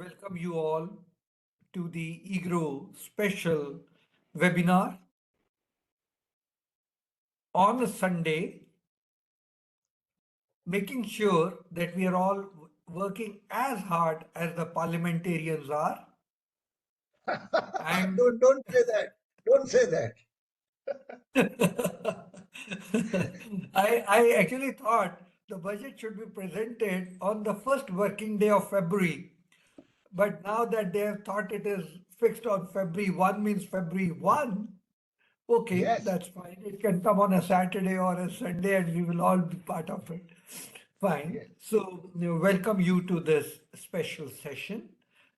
welcome you all to the EGROW special webinar on a Sunday, making sure that we are all working as hard as the parliamentarians are. And don't say that. Don't say that. I actually thought the budget should be presented on the first working day of February. But now that they have thought it is fixed on February 1 means February 1, okay, Yes. that's fine. It can come on a Saturday or a Sunday and we will all be part of it. Fine. Yes. So, welcome you to this special session.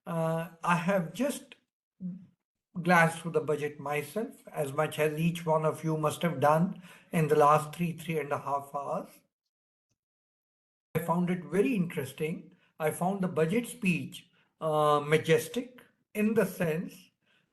I have just glanced through the budget myself, as much as each one of you must have done in the last 3.5 hours. I found it very interesting. I found the budget speech majestic in the sense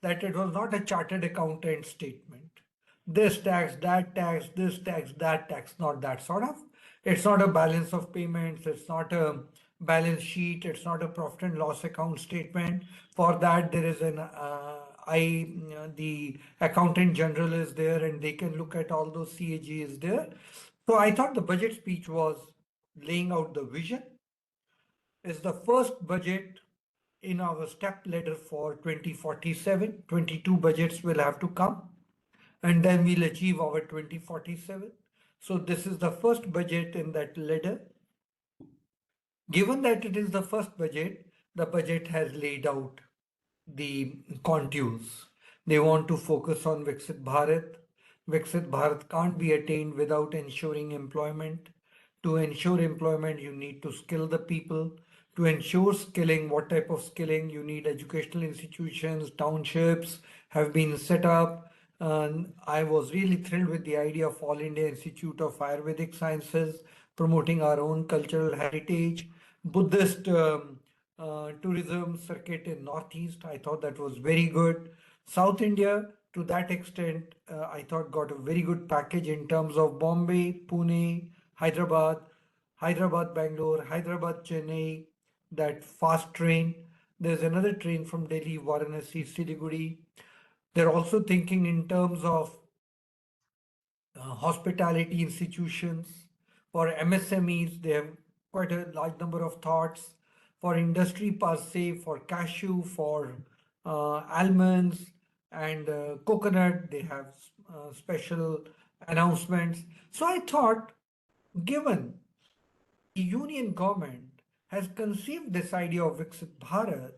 that it was not a chartered accountant statement. This tax, that tax, this tax, that tax, not that sort of. It's not a balance of payments. It's not a balance sheet. It's not a profit and loss account statement. For that, there is the accountant general is there and they can look at all those CAG is there. So I thought the budget speech was laying out the vision. Is the first budget in our step ladder for 2047. 22 budgets will have to come and then we'll achieve our 2047. So this is the first budget in that ladder. Given that it is the first budget, the budget has laid out the contours. They want to focus on Viksit Bharat. Viksit Bharat can't be attained without ensuring employment. To ensure employment, you need to skill the people. To ensure skilling, what type of skilling? You need educational institutions, townships have been set up. I was really thrilled with the idea of All India Institute of Ayurvedic Sciences, promoting our own cultural heritage. Buddhist tourism circuit in Northeast, I thought that was very good. South India, to that extent, I thought got a very good package in terms of Bombay, Pune, Hyderabad, Bangalore, Hyderabad, Chennai, that fast train. There's another train from Delhi, Varanasi, Siliguri. They're also thinking in terms of hospitality institutions. For MSMEs, they have quite a large number of thoughts. For industry per se, for cashew, for almonds and coconut, they have special announcements. So I thought, given the union government has conceived this idea of Viksit Bharat,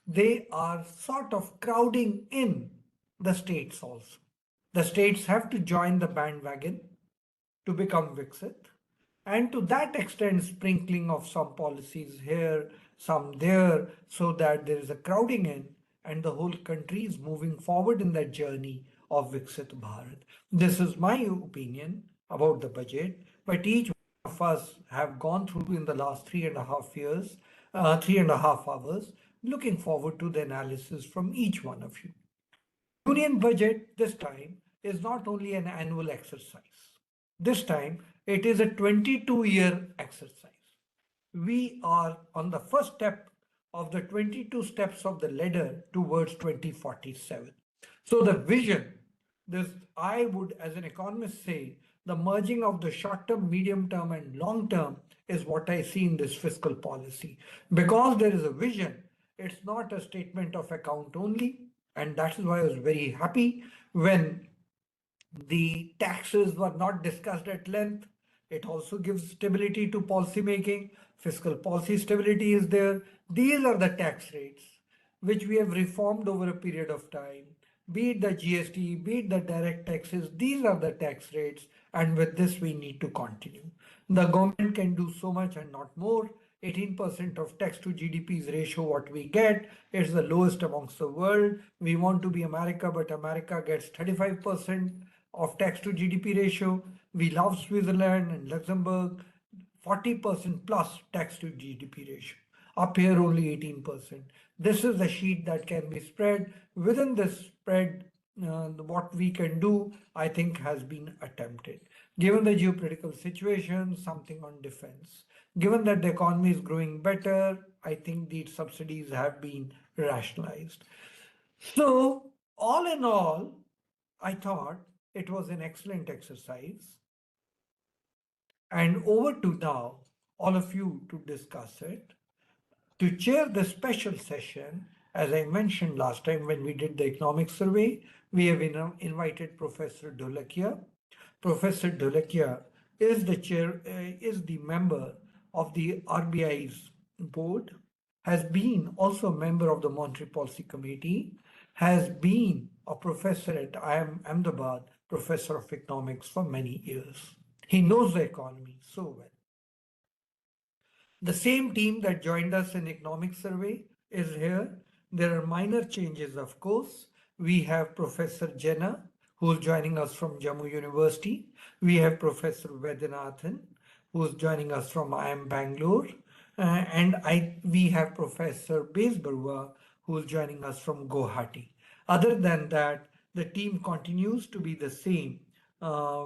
they are sort of crowding in the states also. The states have to join the bandwagon to become Viksit. And to that extent, sprinkling of some policies here, some there, so that there is a crowding in and the whole country is moving forward in that journey of Viksit Bharat. This is my opinion about the budget, but each of us have gone through in the last 3.5 years, 3.5 hours, looking forward to the analysis from each one of you. Union budget this time is not only an annual exercise. This time it is a 22-year exercise. We are on the first step of the 22 steps of the ladder towards 2047. So the vision, this I would as an economist say, the merging of the short term, medium term and long term is what I see in this fiscal policy. Because there is a vision, it's not a statement of account only. And that is why I was very happy when the taxes were not discussed at length. It also gives stability to policy making. Fiscal policy stability is there. These are the tax rates which we have reformed over a period of time. Be it the GST, be it the direct taxes, these are the tax rates, and with this we need to continue. The government can do so much and not more. 18% of tax to GDP's ratio what we get. It's the lowest amongst the world. We want to be America, but America gets 35% of tax to GDP ratio. We love Switzerland and Luxembourg, 40% plus tax to GDP ratio. Up here only 18%. This is the sheet that can be spread. Within this spread, what we can do, I think has been attempted. Given the geopolitical situation, something on defense. Given that the economy is growing better, I think the subsidies have been rationalized. So, all in all, I thought it was an excellent exercise. And over to now, all of you to discuss it. To chair the special session, as I mentioned last time when we did the economic survey, we have invited Professor Dholakia. Professor Dholakia is the chair, is the member of the RBI's board, has been also a member of the Monetary Policy Committee, has been a professor at IIM Ahmedabad, professor of economics for many years. He knows the economy so well. The same team that joined us in economic survey is here. There are minor changes, of course. We have Professor Jena, who's joining us from Jammu University. We have Professor Vaidyanathan, who's joining us from IIM Bangalore. We have Professor Bezbaruah, who's joining us from Guwahati. Other than that, the team continues to be the same,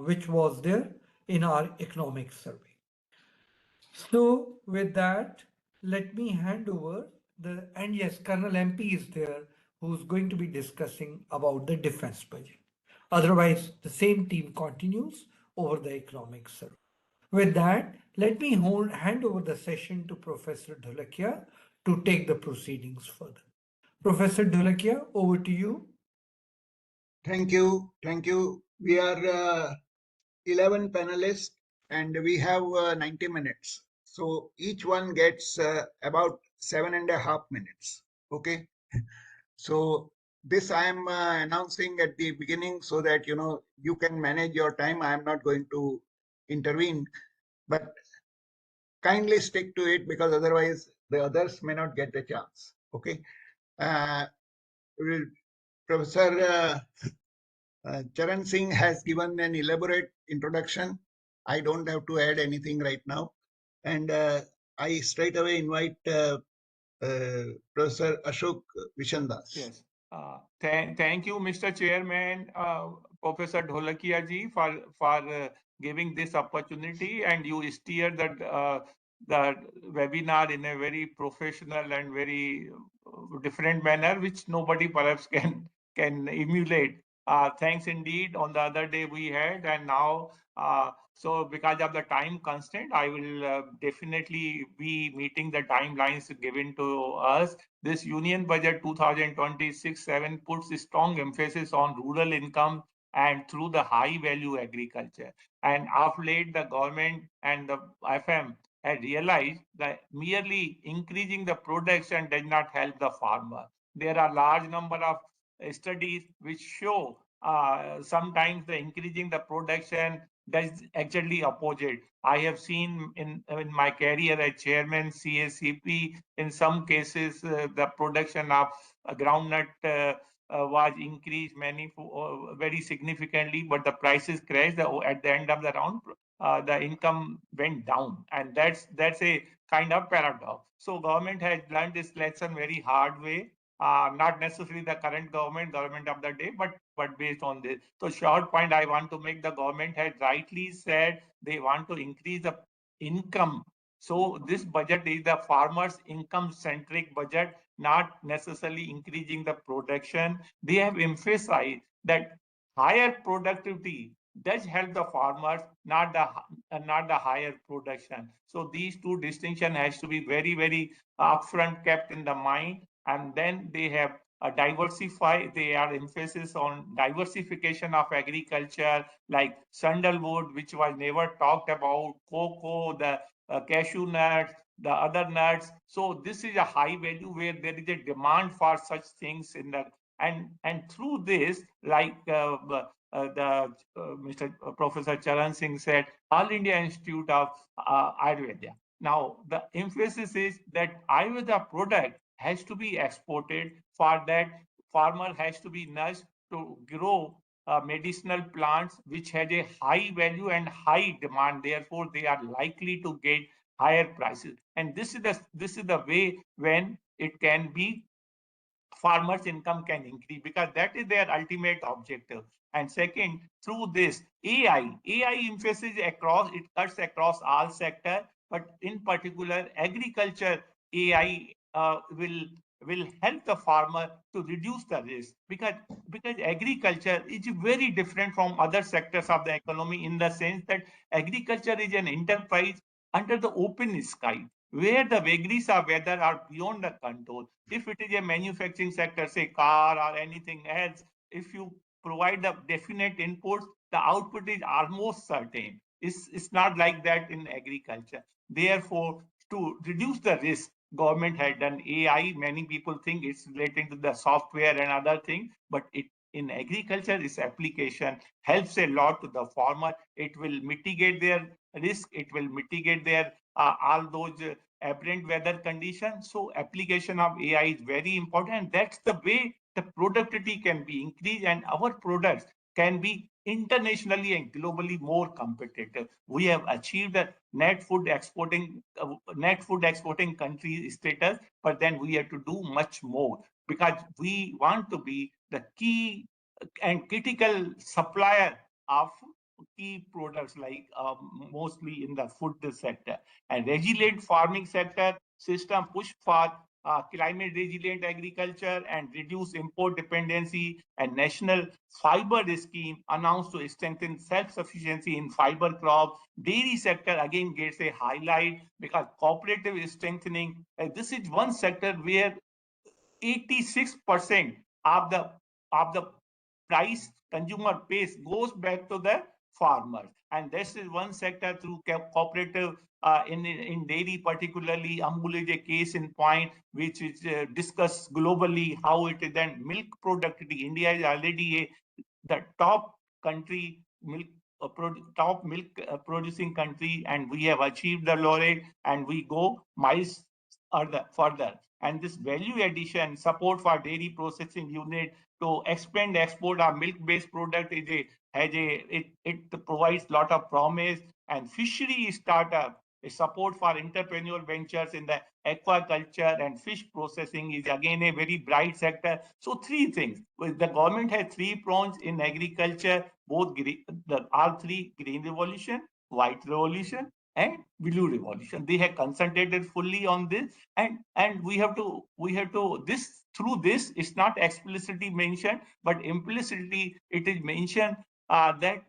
which was there in our economic survey. So with that, let me hand over and yes, Colonel MP is there who's going to be discussing about the defense budget. Otherwise, the same team continues over the economic survey. With that, let me hand over the session to Professor Dholakia to take the proceedings further. Professor Dholakia, over to you. Thank you. Thank you. We are 11 panelists and we have 90 minutes. So each one gets about 7.5 minutes. Okay. So this I am announcing at the beginning so that you can manage your time. I am not going to intervene, but kindly stick to it because otherwise the others may not get the chance. Okay. Uh, Professor Charan Singh has given an elaborate introduction. I don't have to add anything right now. And I straight away invite Professor Ashok Vishandass. Yes. Thank you, Mr. Chairman, Professor Dholakia ji, for giving this opportunity, and you steer the webinar in a very professional and very different manner, which nobody perhaps can emulate. Thanks indeed. On the other day we had, and now so because of the time constraint, I will definitely be meeting the timelines given to us. This Union Budget 2026-7 puts a strong emphasis on rural income and through the high value agriculture. And of late, the government and the FM had realized that merely increasing the production does not help the farmer. There are large number of studies which show sometimes the increasing the production does actually opposite. I have seen in my career as chairman CACP, in some cases the production of groundnut was increased very significantly, but the prices crashed at the end of the round. The income went down, and that's a kind of paradox. So government has learned this lesson very hard way. Not necessarily the current government of the day, but based on this. So short point I want to make, the government has rightly said they want to increase the income. So this budget is the farmers' income-centric budget, not necessarily increasing the production. They have emphasized that higher productivity does help the farmers, not the higher production. So these two distinction has to be very, very upfront kept in the mind. And then they have they are emphasis on diversification of agriculture, like sandalwood, which was never talked about, cocoa, the cashew nuts, the other nuts. So this is a high value where there is a demand for such things in the and through this, like Mr. Professor Charan Singh said, All India Institute of Ayurveda. Now the emphasis is that Ayurveda product has to be exported. For that, farmer has to be nudged to grow medicinal plants which has a high value and high demand. Therefore, they are likely to get higher prices. And this is the way when it can be farmers' income can increase, because that is their ultimate objective. And second, through this AI emphasis across, it cuts across all sector, but in particular agriculture AI will help the farmer to reduce the risk, because agriculture is very different from other sectors of the economy, in the sense that agriculture is an enterprise under the open sky, where the vagaries of weather are beyond the control. If it is a manufacturing sector, say car or anything else, if you provide the definite inputs, the output is almost certain. It's not like that in agriculture. Therefore, to reduce the risk, government had done AI. Many people think it's relating to the software and other things, but it in agriculture, its application helps a lot to the farmer. It will mitigate their risk. It will mitigate their all those aberrant weather conditions. So application of AI is very important. And that's the way the productivity can be increased and our products can be internationally and globally more competitive. We have achieved a net food exporting country status, but then we have to do much more, because we want to be the key and critical supplier of key products, like mostly in the food sector. And resilient farming sector system push for climate resilient agriculture and reduce import dependency, and national fiber scheme announced to strengthen self-sufficiency in fiber crop. Dairy sector again gets a highlight because cooperative is strengthening. This is one sector where 86% of the price consumer pays goes back to the farmers. And this is one sector through cooperative in dairy, particularly Amul is a case in point, which is discussed globally how it is. Then milk productivity. India is already the top country milk top milk producing country, and we have achieved the laureate, and we go miles further. And this value addition support for dairy processing unit to expand export of milk-based product it provides a lot of promise. And fishery startup, a support for entrepreneurial ventures in the aquaculture and fish processing is again a very bright sector. So three things. The government has three prongs in agriculture, both all three: green revolution, white revolution, and blue revolution. They have concentrated fully on this, and we have to this through this. It's not explicitly mentioned, but implicitly it is mentioned that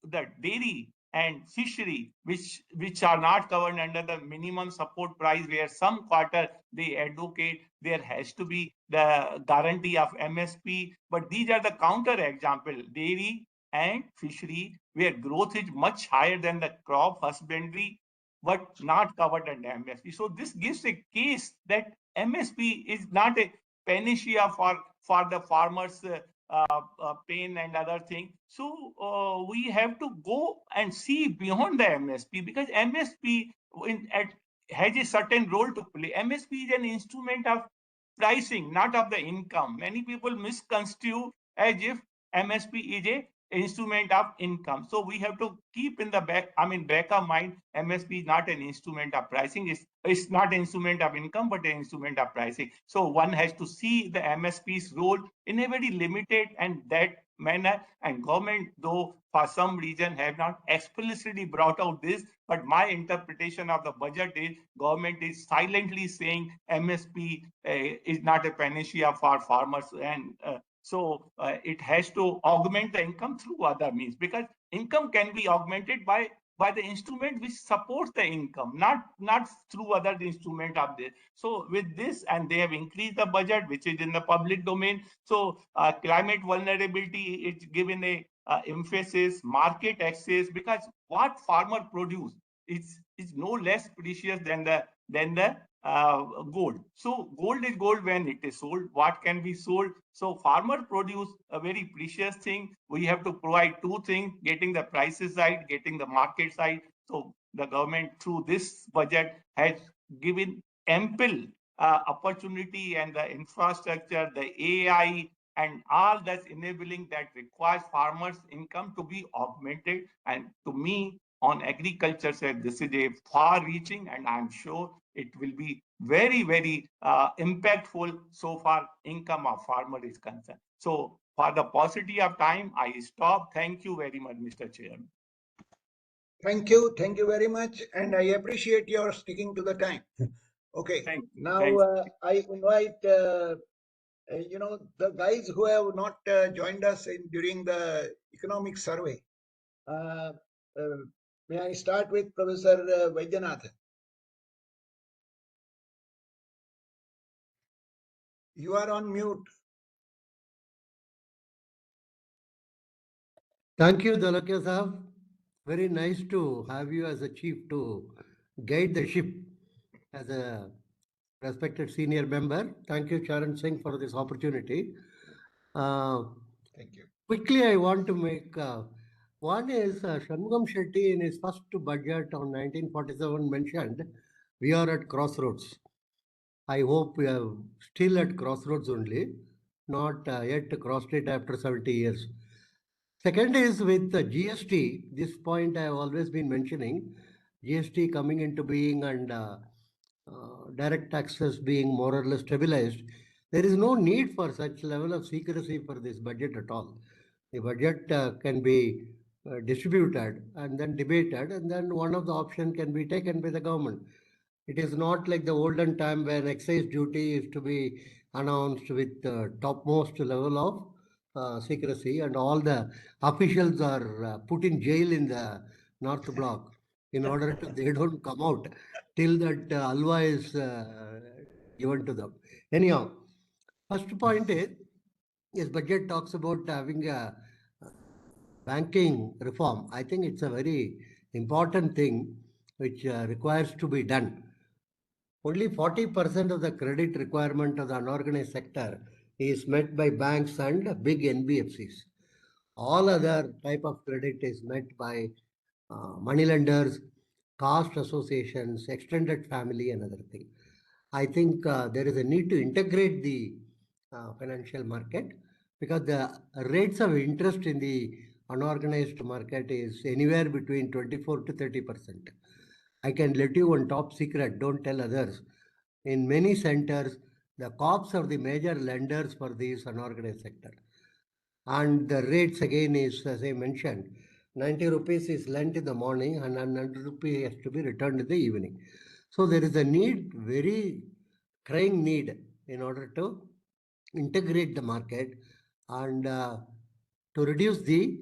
the dairy and fishery, which are not covered under the minimum support price, where some quarter they advocate there has to be the guarantee of MSP. But these are the counter example: dairy and fishery, where growth is much higher than the crop husbandry, but not covered under MSP. So this gives a case that MSP is not a panacea for the farmers' pain and other thing. So we have to go and see beyond the MSP, because MSP has a certain role to play. MSP is an instrument of pricing, not of the income. Many people misconstrue as if MSP is a instrument of income. So we have to keep in the back of mind, MSP is not an instrument of pricing. It's not an instrument of income, but an instrument of pricing. So one has to see the MSP's role in a very limited and that manner. And government, though for some reason have not explicitly brought out this, but my interpretation of the budget is government is silently saying MSP is not a panacea for farmers, and so it has to augment the income through other means, because income can be augmented by the instrument which supports the income, not through other instrument of this. So with this, and they have increased the budget, which is in the public domain. So climate vulnerability is given a emphasis, market access, because what farmer produce is no less precious than the gold. So gold is gold when it is sold. What can be sold? So farmer produce a very precious thing. We have to provide two things: getting the prices right, getting the market side. So the government through this budget has given ample opportunity, and the infrastructure, the AI, and all that's enabling that requires farmers' income to be augmented. And to me, on agriculture side, this is a far-reaching, and I'm sure it will be very, very impactful so far income of farmer is concerned. So for the paucity of time, I stop. Thank you very much, Mr. Chairman. Thank you very much, and I appreciate your sticking to the time. Okay. Thank Now thank I invite the guys who have not joined us during the economic survey. May I start with Professor Vaidyanathan? You are on mute. Thank you, Dholakia Sahab. Very nice to have you as a chief to guide the ship as a respected senior member. Thank you, Charan Singh, for this opportunity. Thank you. Quickly, I want to make one is Shanmugam Shetty in his first budget on 1947 mentioned, we are at crossroads. I hope we are still at crossroads only, not yet crossed it after 70 years. Second is with the GST, this point I have always been mentioning, GST coming into being and direct taxes being more or less stabilized, there is no need for such level of secrecy for this budget at all. The budget can be distributed and then debated, and then one of the options can be taken by the government. It is not like the olden time when excise duty is to be announced with topmost level of secrecy, and all the officials are put in jail in the North Block in order to they don't come out till that alwa is given to them. Anyhow, first point is, yes, budget talks about having a banking reform. I think it's a very important thing which requires to be done. Only 40% of the credit requirement of the unorganized sector is met by banks and big NBFCs. All other type of credit is met by moneylenders, caste associations, extended family, and other thing. I think there is a need to integrate the financial market because the rates of interest in the unorganized market is anywhere between 24 to 30%. I can let you one top secret, don't tell others. In many centers, the cops are the major lenders for these unorganized sector. And the rates again is, as I mentioned, 90 rupees is lent in the morning and 100 rupees has to be returned in the evening. So there is a need, very crying need in order to integrate the market and to reduce the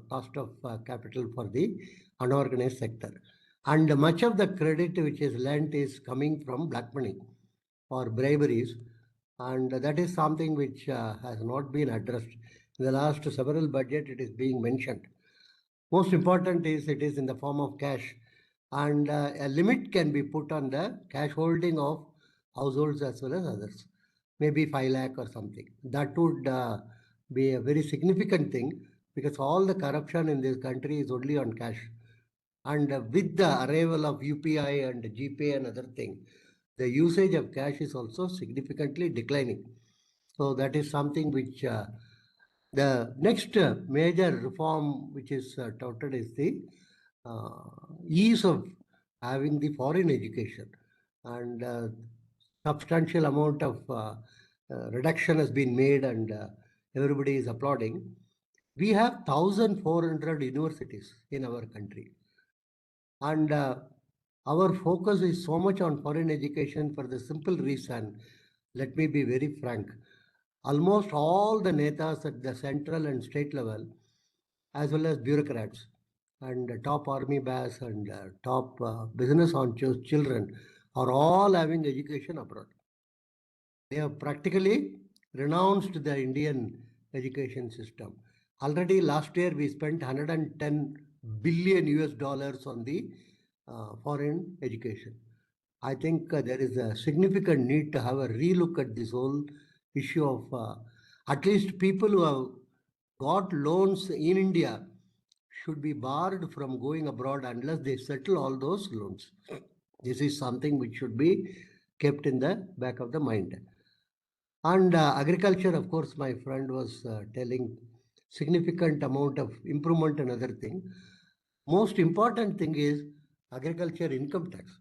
cost of capital for the unorganized sector. And much of the credit which is lent is coming from black money or briberies. And that is something which has not been addressed. In the last several budget, it is being mentioned. Most important is it is in the form of cash. And a limit can be put on the cash holding of households as well as others. Maybe 5 lakh or something. That would be a very significant thing because all the corruption in this country is only on cash. And with the arrival of UPI and GPay and other thing, the usage of cash is also significantly declining. So that is something which the next major reform which is touted is the ease of having the foreign education, and substantial amount of reduction has been made, and everybody is applauding. We have 1,400 universities in our country, and our focus is so much on foreign education for the simple reason, let me be very frank, almost all the netas at the central and state level, as well as bureaucrats and top army bass and top business on children are all having education abroad. They have practically renounced the Indian education system. Already last year we spent 110 billion US dollars on the foreign education. I think there is a significant need to have a relook at this whole issue of at least people who have got loans in India should be barred from going abroad unless they settle all those loans. This is something which should be kept in the back of the mind. And agriculture, of course, my friend was telling significant amount of improvement and other thing. Most important thing is agriculture income tax.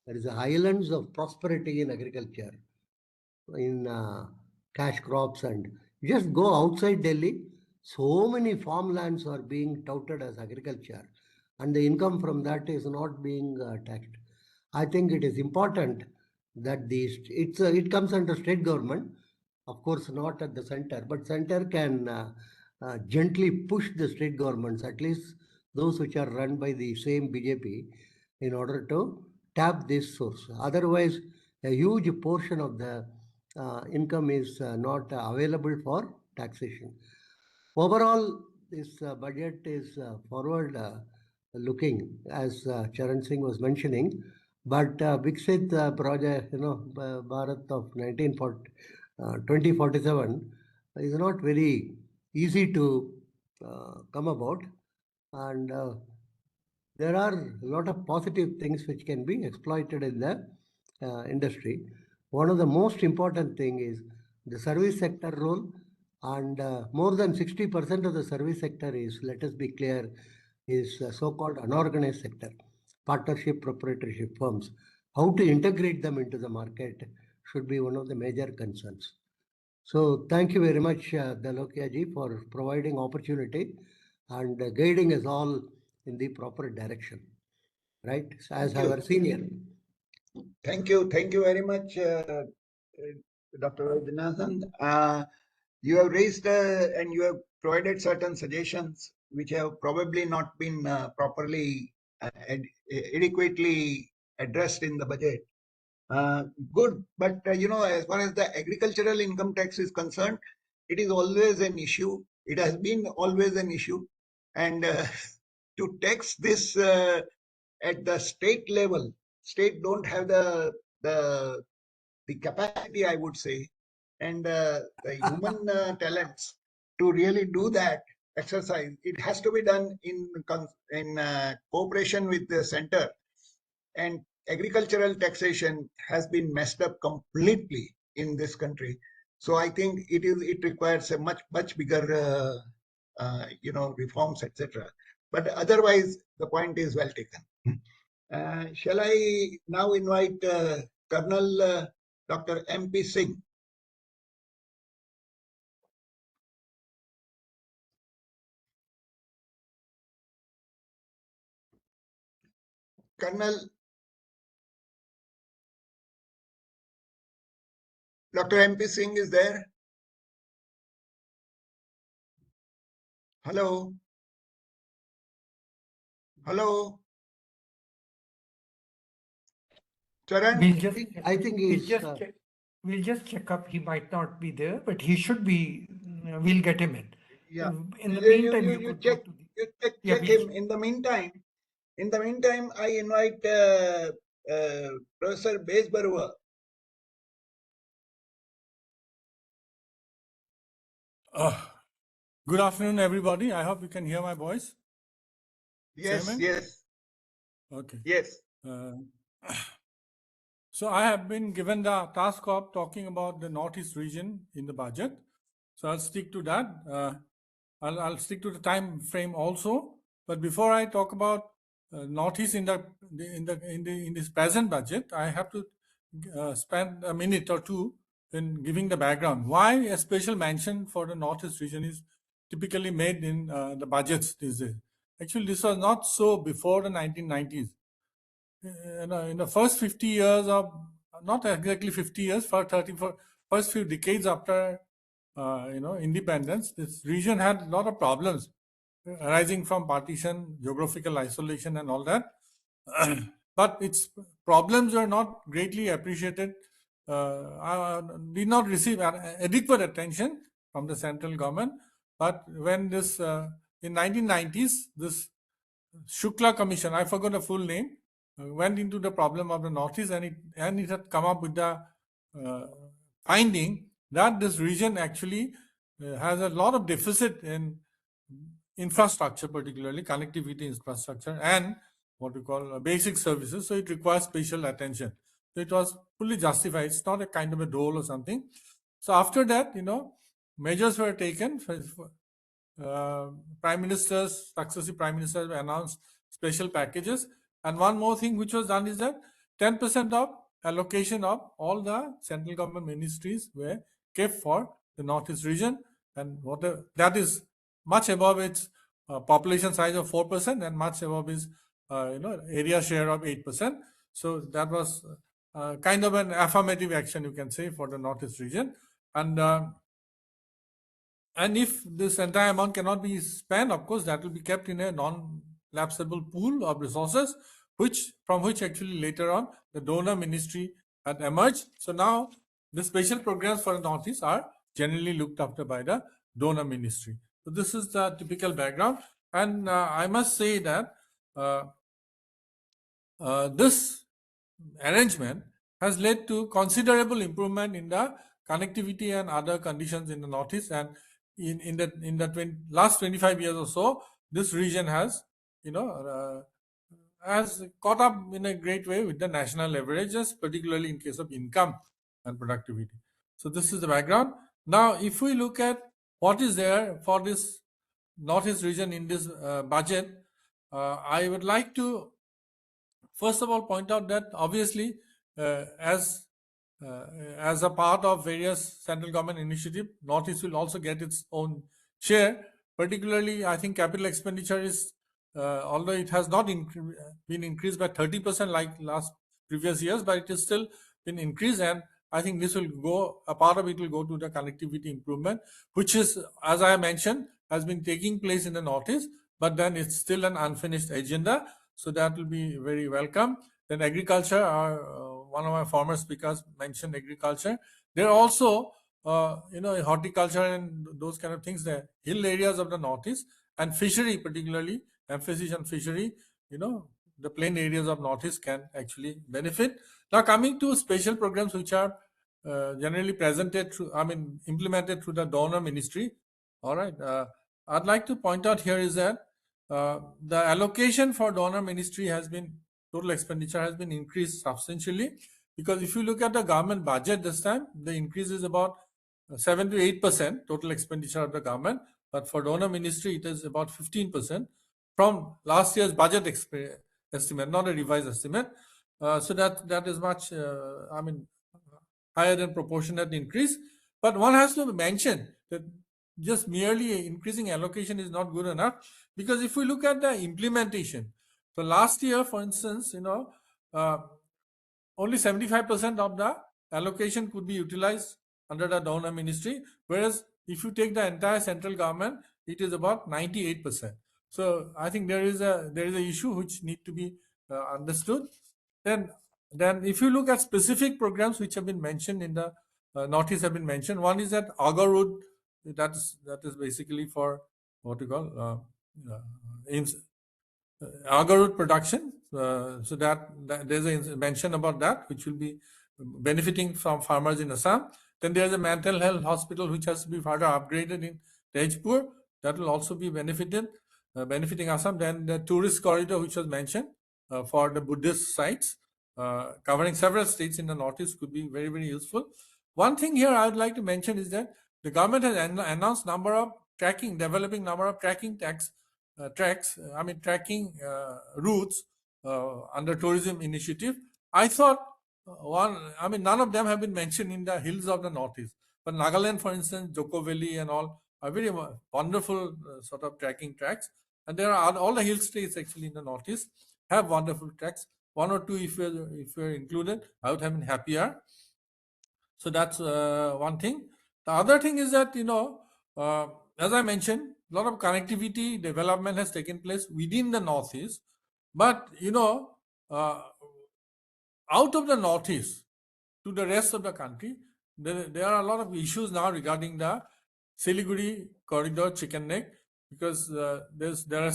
There is a islands of prosperity in agriculture, in cash crops, and just go outside Delhi. So many farmlands are being touted as agriculture, and the income from that is not being taxed. I think it is important that it comes under state government, of course not at the center, but center can gently push the state governments, at least those which are run by the same BJP, in order to tap this source. Otherwise, a huge portion of the income is not available for taxation. Overall, this budget is forward looking, as Charan Singh was mentioning. But Viksit project, Bharat of 2047 is not very easy to come about. And there are a lot of positive things which can be exploited in the industry. One of the most important thing is the service sector role, and more than 60% of the service sector is, let us be clear, is so-called unorganized sector, partnership, proprietorship firms. How to integrate them into the market should be one of the major concerns. So thank you very much, Dholakia ji, for providing opportunity and guiding us all in the proper direction, right? As our senior. Thank you very much, Dr. Vaidyanathan. You have raised and you have provided certain suggestions which have probably not been properly adequately addressed in the budget. Good, but as far as the agricultural income tax is concerned, it is always an issue. It has been always an issue, and to tax this at the state level, state don't have the capacity, I would say, and the human talents to really do that exercise. It has to be done in cooperation with the center, and agricultural taxation has been messed up completely in this country. So I think it requires a much bigger reforms, etc. But otherwise, the point is well taken. Shall I now invite Colonel Dr. MP Singh? Colonel Dr. MP Singh is there? Hello? Hello? Charan? I think he's... We'll just check up. He might not be there, but he should be. We'll get him in. Yeah. In the meantime, you check him. In the meantime, I invite Professor Bezbaruah. Good afternoon, everybody. I hope you can hear my voice. Yes, Chairman? yes. Okay. Yes. So I have been given the task of talking about the Northeast region in the budget. So I'll stick to that. I'll stick to the time frame also. But before I talk about Northeast in this present budget, I have to spend a minute or two in giving the background. Why a special mention for the Northeast region is typically made in the budgets these days. Actually, this was not so before the 1990s. In the first 50 years of, not exactly 50 years, first few decades after independence, this region had a lot of problems arising from partition, geographical isolation, and all that. But its problems were not greatly appreciated, did not receive adequate attention from the central government. But when this, in 1990s, this Shukla Commission, I forgot the full name, went into the problem of the Northeast, and it had come up with the finding that this region actually has a lot of deficit in infrastructure, particularly connectivity infrastructure and what we call basic services. So it requires special attention. So it was fully justified. It's not a kind of a dole or something. So after that, measures were taken. Successive prime ministers announced special packages. And one more thing which was done is that 10% of allocation of all the central government ministries were kept for the Northeast region, and that is much above its population size of 4% and much above its area share of 8%. So that was kind of an affirmative action, you can say, for the Northeast region. And if this entire amount cannot be spent, of course, that will be kept in a non-lapsable pool of resources, from which actually later on the donor ministry had emerged. So now the special programs for the Northeast are generally looked after by the donor ministry. So this is the typical background. And I must say that this arrangement has led to considerable improvement in the connectivity and other conditions in the Northeast. And in the last 25 years or so, this region has, has caught up in a great way with the national averages, particularly in case of income and productivity. So this is the background. Now, if we look at what is there for this Northeast region in this budget, I would like to first of all point out that obviously as a part of various central government initiative, Northeast will also get its own share. Particularly, I think capital expenditure is, although it has not been increased by 30% like previous years, but it is still been increased, and I think this will go, a part of it will go to the connectivity improvement, which is, as I mentioned, has been taking place in the Northeast, but then it's still an unfinished agenda. So that will be very welcome. Then agriculture, one of my former speakers mentioned agriculture. There are also, horticulture and those kind of things, the hill areas of the Northeast, and fishery, particularly emphasis on fishery, the plain areas of Northeast can actually benefit. Now coming to special programs which are generally implemented through the donor ministry. All right. I'd like to point out here is that the allocation for donor ministry total expenditure has been increased substantially, because if you look at the government budget this time, the increase is about 7 to 8% total expenditure of the government, but for donor ministry it is about 15% from last year's budget estimate, not a revised estimate. So that is much, higher than proportionate increase. But one has to mention that just merely increasing allocation is not good enough, because if we look at the implementation, so last year, for instance, only 75% of the allocation could be utilized under the donor ministry, whereas if you take the entire central government, it is about 98%. So I think there is a issue which need to be understood. Then if you look at specific programs which have been mentioned in the Northeast have been mentioned, one is that Agar Road, that is basically for what you call Agar Road production. So that there's a mention about that, which will be benefiting from farmers in Assam. Then there's a mental health hospital which has to be further upgraded in Tejpur. That will also be benefiting Assam. Then the tourist corridor which was mentioned for the Buddhist sites, covering several states in the Northeast, could be very, very useful. One thing here I would like to mention is that the government has announced developing number of tracking routes under tourism initiative. I thought none of them have been mentioned in the hills of the Northeast. But Nagaland, for instance, Joko Valley and all are very wonderful sort of trekking tracks. And there are all the hill states actually in the Northeast have wonderful tracks. One or two, if you're included, I would have been happier. So that's one thing. The other thing is that, as I mentioned, a lot of connectivity development has taken place within the Northeast. But, out of the Northeast to the rest of the country, there are a lot of issues now regarding the Siliguri corridor chicken neck, because there are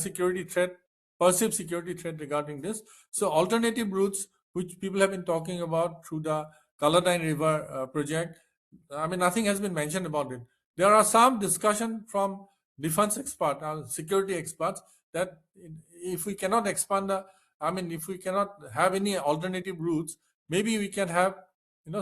perceived security threat regarding this. So alternative routes which people have been talking about through the Kaladine River project, nothing has been mentioned about it. There are some discussion from defense experts, security experts, that if we cannot expand if we cannot have any alternative routes, maybe we can have,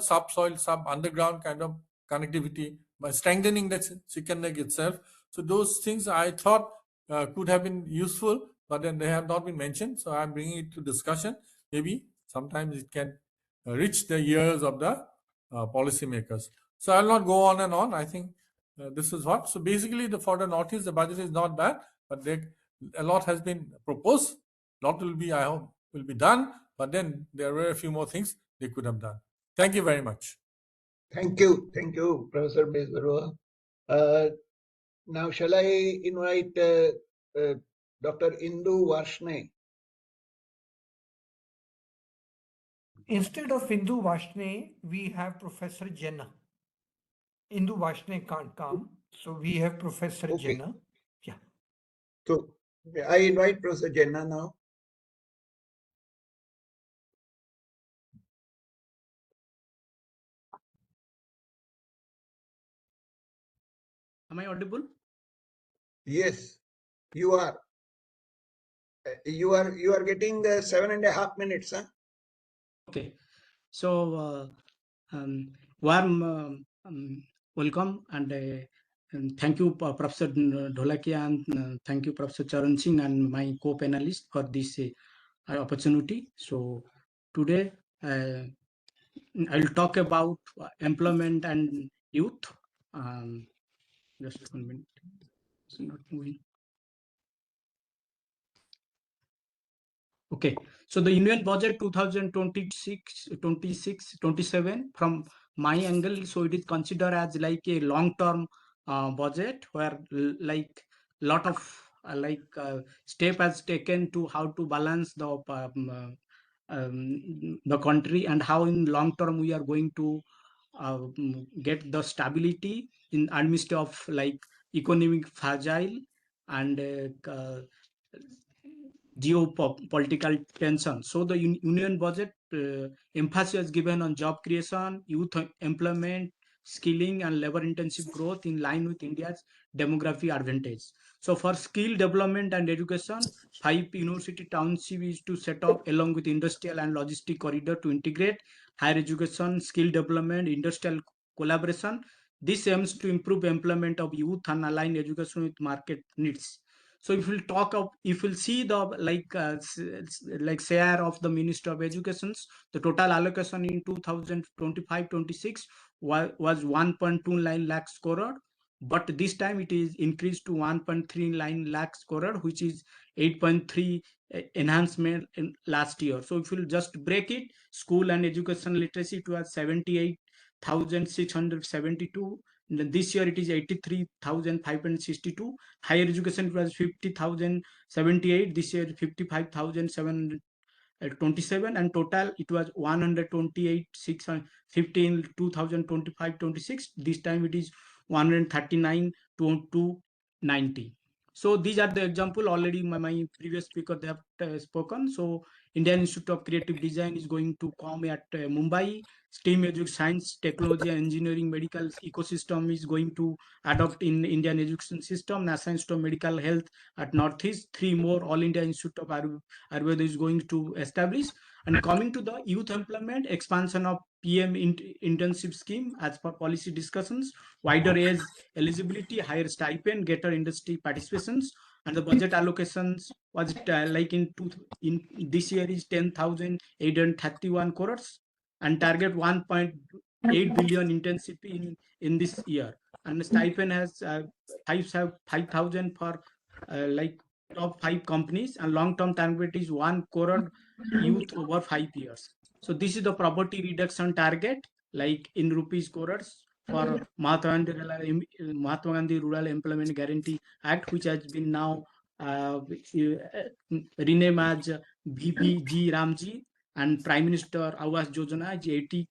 subsoil, underground kind of connectivity by strengthening the chicken neck itself. So those things I thought could have been useful, but then they have not been mentioned. So I'm bringing it to discussion. Maybe sometimes it can reach the ears of the policymakers. So I'll not go on and on. I think this is what. So basically, for the Northeast, the budget is not bad, but a lot has been proposed. Lot will be, I hope, will be done. But then there were a few more things they could have done. Thank you very much. Thank you, Professor Bezbaruah. Now, shall I invite Dr. Indu Varshne? Instead of Indu Vashne, we have Professor Jena. Indu Vashne can't come, so we have Professor Okay. Jena. Yeah. So I invite Professor Jena now. Am I audible? Yes, you are. You are getting 7.5 minutes, huh? Okay. So, warm welcome and thank you, Professor Dholakia, and thank you, Professor Charan Singh, and my co-panelists for this opportunity. So, today I will talk about employment and youth. Just 1 minute. It's not moving. Okay, so the Union Budget 2026-27 from my angle, so it is considered as like a long-term budget where like lot of step has taken to how to balance the country and how in long term we are going to get the stability in amidst of like economic fragile and geopolitical tension. So the union budget emphasis is given on job creation, youth employment, skilling and labor intensive growth in line with India's demography advantage. So for skill development and education, 5 university township is to set up along with industrial and logistic corridor to integrate higher education, skill development, industrial collaboration. This aims to improve employment of youth and align education with market needs. So if we'll talk of, if we'll see the like share of the Minister of Education's, the total allocation in 2025-26 was 1.29 lakhs crore, but this time it is increased to 1.39 lakhs crore, which is 8.3 enhancement in last year. So if we'll just break it, school and education literacy, it was 78,672. This year it is 83,562. Higher education was 50,078. This year 55,727, and total it was 128,650 in 2025-26. This time it is 139,290. So these are the example. Already my previous speaker they have spoken. So Indian Institute of Creative Design is going to come at Mumbai. STEAM education, science, technology, and engineering, medical ecosystem is going to adopt in Indian education system. National Institute of Medical Health at Northeast. 3 more All India Institute of Ayurveda is going to establish. And coming to the youth employment, expansion of PM internship scheme as per policy discussions, wider age eligibility, higher stipend, greater industry participations, and the budget allocations was like in this year is 10,831 crores and target 1.8 billion internship in this year, and the stipend has 5,000 for like top 5 companies, and long-term target is 1 crore youth over 5 years. So this is the poverty reduction target, like in rupees crores for Mahatma Gandhi Rural Employment Guarantee Act, which has been now renamed as VBG Ramji, and Prime Minister Awas Yojana is 80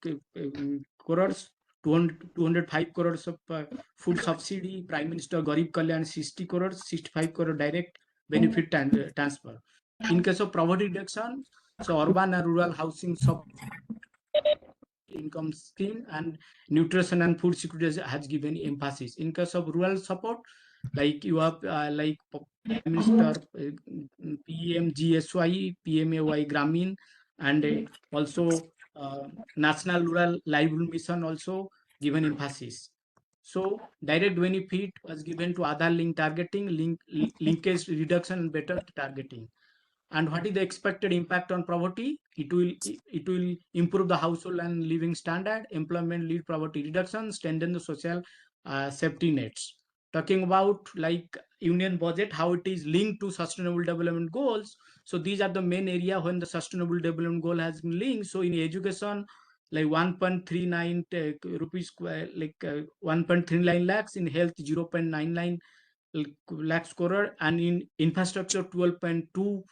crores, 205 crores of food subsidy, Prime Minister Garib Kalyan 60 crores, 65 crore direct benefit transfer. In case of poverty reduction, so urban and rural housing sub income scheme and nutrition and food security has given emphasis. In case of rural support, like you have like Prime Minister PMGSY, PMAY Gramin, and also National Rural Livelihood Mission also given emphasis. So direct benefit was given to Aadhaar link targeting, linkage reduction, and better targeting. And what is the expected impact on poverty? It will improve the household and living standard, employment lead poverty reduction, strengthen the social safety nets. talking about like union budget, how it is linked to sustainable development goals. So these are the main area when the sustainable development goal has been linked. So in education, like 1.39 rupees, like 1.39 lakhs, in health 0.99 lakhs crore, and in infrastructure 12.2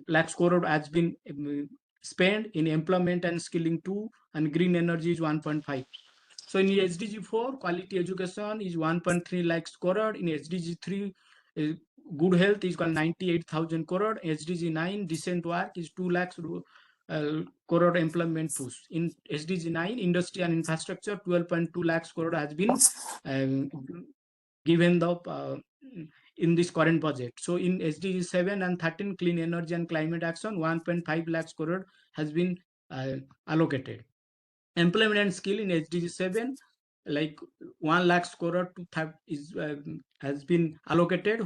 lakhs crore has been spent. In employment and skilling 2, and green energy is 1.5. So in SDG 4, quality education is 1.3 lakhs crore. In SDG 3, good health is called 98,000 crore. SDG 9, decent work is 2 lakhs crore employment push. In SDG 9, industry and infrastructure, 12.2 lakhs crore has been given in this current budget. So in SDG 7 and 13, clean energy and climate action, 1.5 lakhs crore has been allocated. Employment and skill in SDG 7, like 1 lakh crore has been allocated,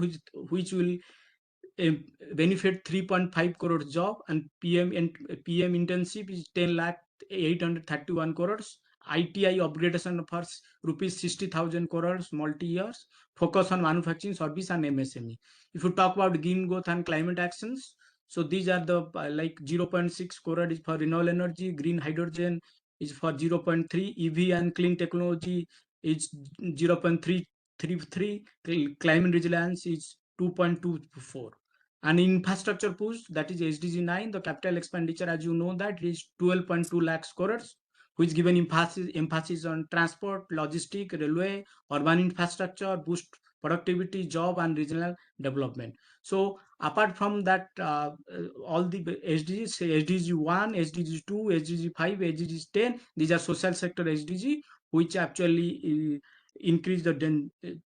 which will benefit 3.5 crore job, and PM internship is 10 lakh 831 crores. ITI upgradation for rupees 60,000 crores multi years, focus on manufacturing, service and MSME. If you talk about green growth and climate actions, so these are the like 0.6 crore is for renewable energy, green hydrogen is for 0.3, EV and clean technology is 0.333, climate resilience is 2.24. And infrastructure push, that is SDG 9, the capital expenditure, as you know, that is 12.2 lakhs crores, which given emphasis on transport, logistic, railway, urban infrastructure, boost productivity, job and regional development. So apart from that, all the SDGs, SDG 1, SDG 2, SDG 5, SDG 10, these are social sector SDG, which actually increase the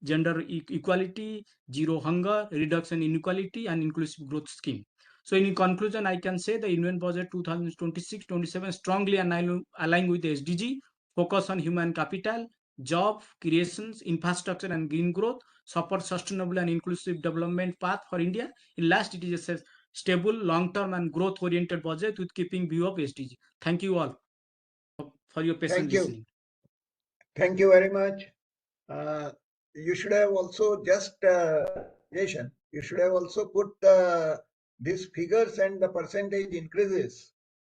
gender equality, zero hunger, reduction in inequality, and inclusive growth scheme. So in conclusion, I can say the Union Budget 2026-27 strongly aligned with the SDG, focus on human capital, job creations, infrastructure and green growth, support sustainable and inclusive development path for India. In last, it is a stable, long-term and growth-oriented budget with keeping view of SDG. Thank you all for your patient listening. Thank you very much. You should have also just, Jason, you should have also put these figures and the percentage increases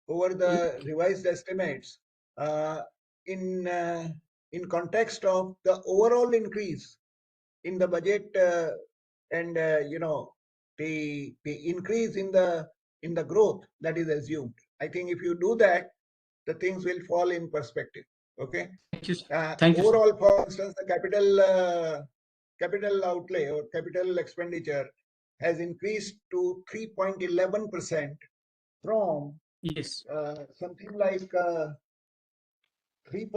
over the revised estimates in context of the overall increase in the budget and the increase in the growth that is assumed. I think if you do that, the things will fall in perspective. Okay. Thank you. Thank you. Overall, for instance, the capital outlay or capital expenditure has increased to 3.11% from yes something like 3.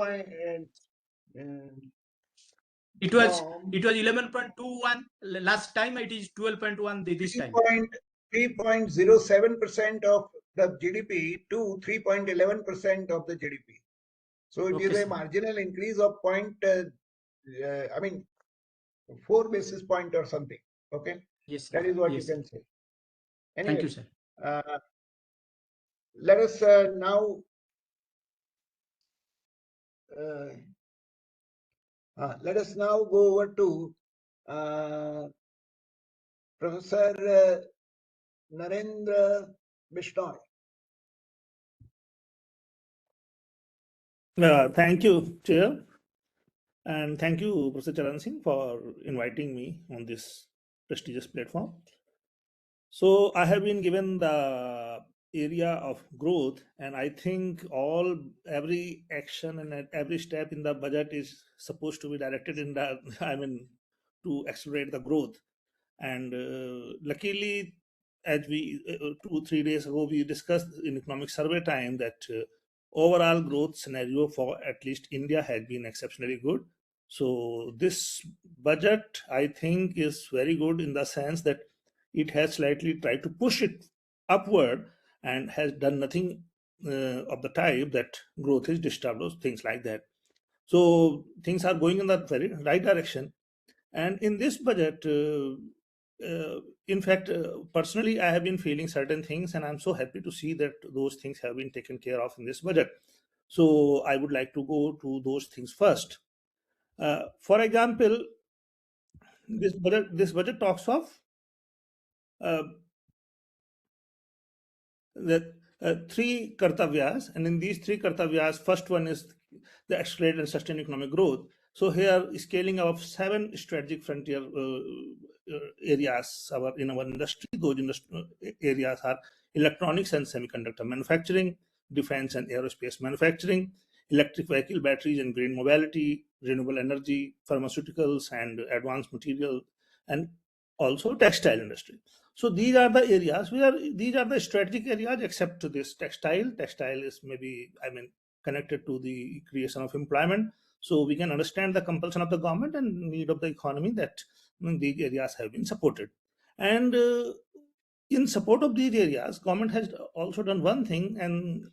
It was 11.21 last time. It is 12.1 this time. 3.07% of the GDP to 3.11% of the GDP. So it is a marginal increase of 4 basis point or something. Okay. Yes, that is what you can say. Anyway, thank you, sir. Let us now go over to Professor Narendra Bishnoi. Thank you, Chair. And thank you, Professor Charan Singh, for inviting me on this prestigious platform. So I have been given the area of growth, and I think every action and every step in the budget is supposed to be directed in the, to accelerate the growth. And luckily, as we 2-3 days ago, we discussed in economic survey time that overall growth scenario for at least India had been exceptionally good. So this budget, I think, is very good in the sense that it has slightly tried to push it upward and has done nothing of the type that growth is disturbed or things like that. So things are going in the very right direction. And in this budget, in fact, personally, I have been feeling certain things, and I'm so happy to see that those things have been taken care of in this budget. So I would like to go to those things first. For example, this budget talks of the three kartavyas, and in these three kartavyas, first one is the accelerate and sustain economic growth. So here, scaling of 7 strategic frontier areas in our industry. Those areas are electronics and semiconductor manufacturing, defense and aerospace manufacturing, electric vehicle batteries and green mobility, renewable energy, pharmaceuticals and advanced material, and also textile industry. So these are the areas these are the strategic areas, except this textile. Textile is maybe, connected to the creation of employment. So we can understand the compulsion of the government and need of the economy that these areas have been supported. And in support of these areas, government has also done one thing, and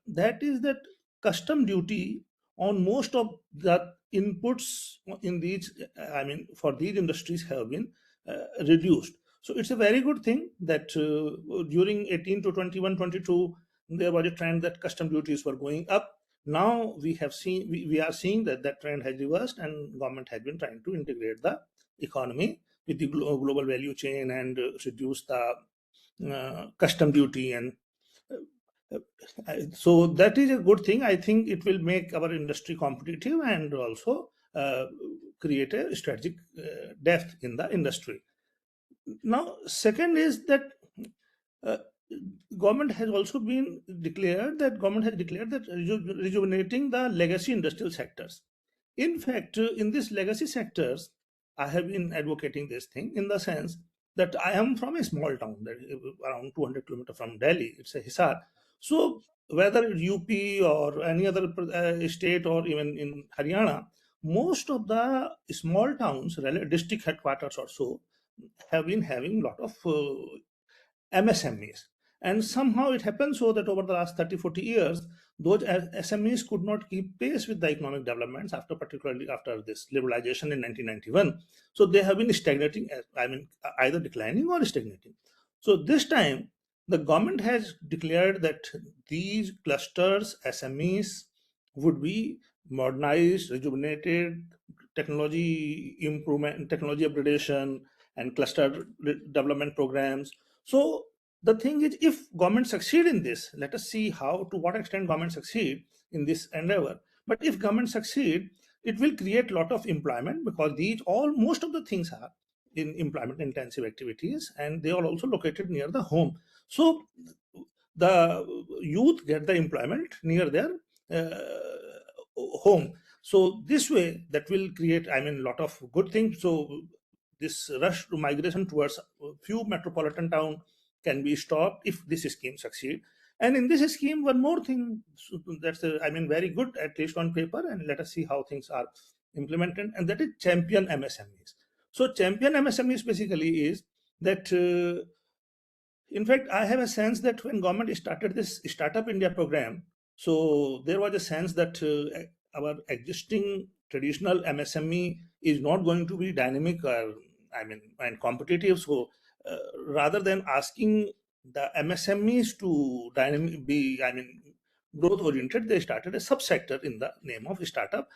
that is that custom duty on most of the inputs in these, for these industries have been reduced. So it's a very good thing that during 18 to 21, 22, there was a trend that custom duties were going up. Now we are seeing that trend has reversed, and government has been trying to integrate the economy with the global value chain and reduce the custom duty. And so that is a good thing. I think it will make our industry competitive and also create a strategic depth in the industry. Now, second is that government has declared that rejuvenating the legacy industrial sectors. In fact, in these legacy sectors, I have been advocating this thing in the sense that I am from a small town that is around 200 kilometers from Delhi. It's a Hisar. So whether it's UP or any other state or even in Haryana, most of the small towns, district headquarters or so, have been having a lot of MSMEs. And somehow it happened so that over the last 30-40 years, those SMEs could not keep pace with the economic developments, particularly after this liberalization in 1991. So they have been stagnating, either declining or stagnating. So this time, the government has declared that these clusters, SMEs, would be modernized, rejuvenated, technology improvement, technology upgradation, and cluster development programs. So the thing is, if government succeed in this, let us see to what extent government succeed in this endeavor. But if government succeed, it will create a lot of employment, because most of the things are in employment intensive activities, and they are also located near the home. So the youth get the employment near their home. So this way, that will create, a lot of good things. So this rush to migration towards few metropolitan town can be stopped if this scheme succeed. And in this scheme, one more thing that's very good, at least on paper, and let us see how things are implemented, and that is champion MSMEs. So champion MSMEs basically is that in fact, I have a sense that when government started this Startup India program, so there was a sense that our existing traditional MSME is not going to be dynamic and competitive. So rather than asking the MSMEs to growth oriented, they started a subsector in the name of startup.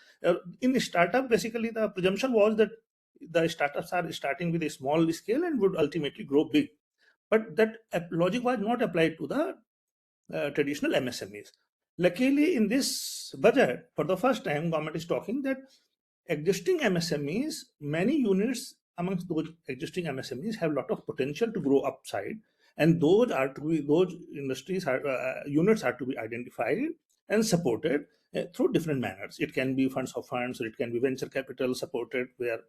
In startup, basically the presumption was that the startups are starting with a small scale and would ultimately grow big. But that logic was not applied to the traditional MSMEs. Luckily, in this budget, for the first time, government is talking that existing MSMEs, many units amongst those existing MSMEs have a lot of potential to grow upside, and those industries units are to be identified and supported through different manners. It can be funds of funds, or it can be venture capital supported, where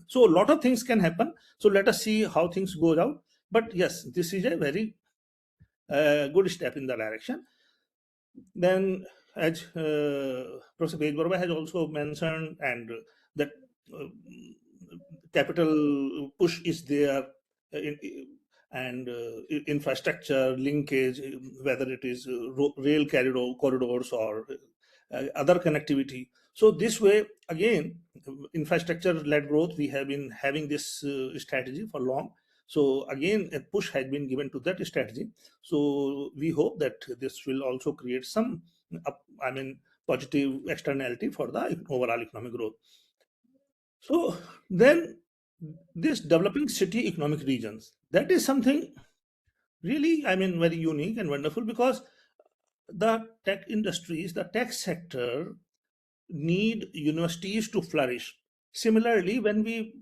so a lot of things can happen. So let us see how things go out. But yes, this is a very good step in the direction. Then, as Professor Bezbaruah has also mentioned, and that capital push is there, and infrastructure linkage, whether it is rail corridors or other connectivity. So this way, again, infrastructure-led growth, we have been having this strategy for long. So again, a push has been given to that strategy. So we hope that this will also create some positive externality for the overall economic growth. So then this developing city economic regions, that is something really, I mean, very unique and wonderful, because the tech industries, the tech sector need universities to flourish. Similarly, when we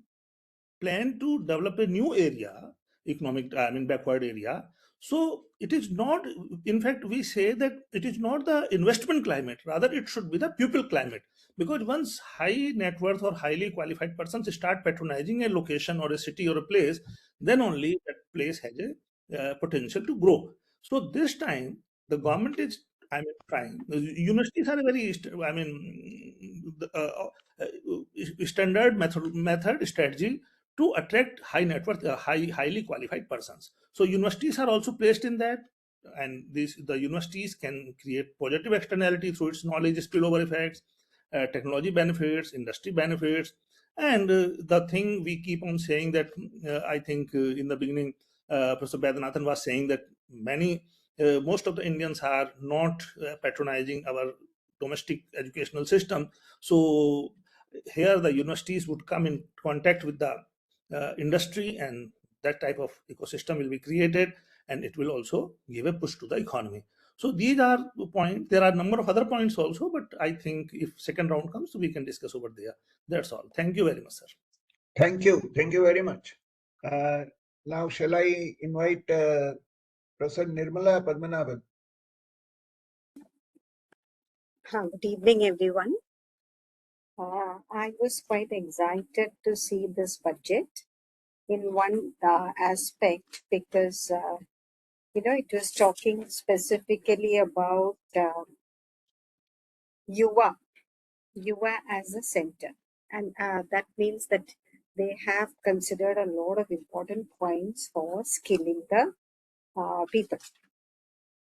plan to develop a new area, economic, I mean, backward area, so it is not, in fact, we say that it is not the investment climate, rather it should be the pupil climate. Because once high net worth or highly qualified persons start patronizing a location or a city or a place, then only that place has a potential to grow. So this time, the government is, I mean, trying. The universities are a very, I mean, standard method strategy to attract high net worth, highly qualified persons. So universities are also placed in that, and the universities can create positive externality through its knowledge spillover effects, technology benefits, industry benefits, and the thing we keep on saying that I think in the beginning, Professor Vaidyanathan was saying that most of the Indians are not patronizing our domestic educational system. So here the universities would come in contact with the industry, and that type of ecosystem will be created, and it will also give a push to the economy. So these are the points. There are a number of other points also, but I think if second round comes, we can discuss over there. That's all. Thank you very much, sir. Thank you very much. Now shall I invite Professor Nirmala Padmanabhan? Good evening, everyone. I was quite excited to see this budget in one aspect, because it was talking specifically about Yuva as a center, and that means that they have considered a lot of important points for skilling the people.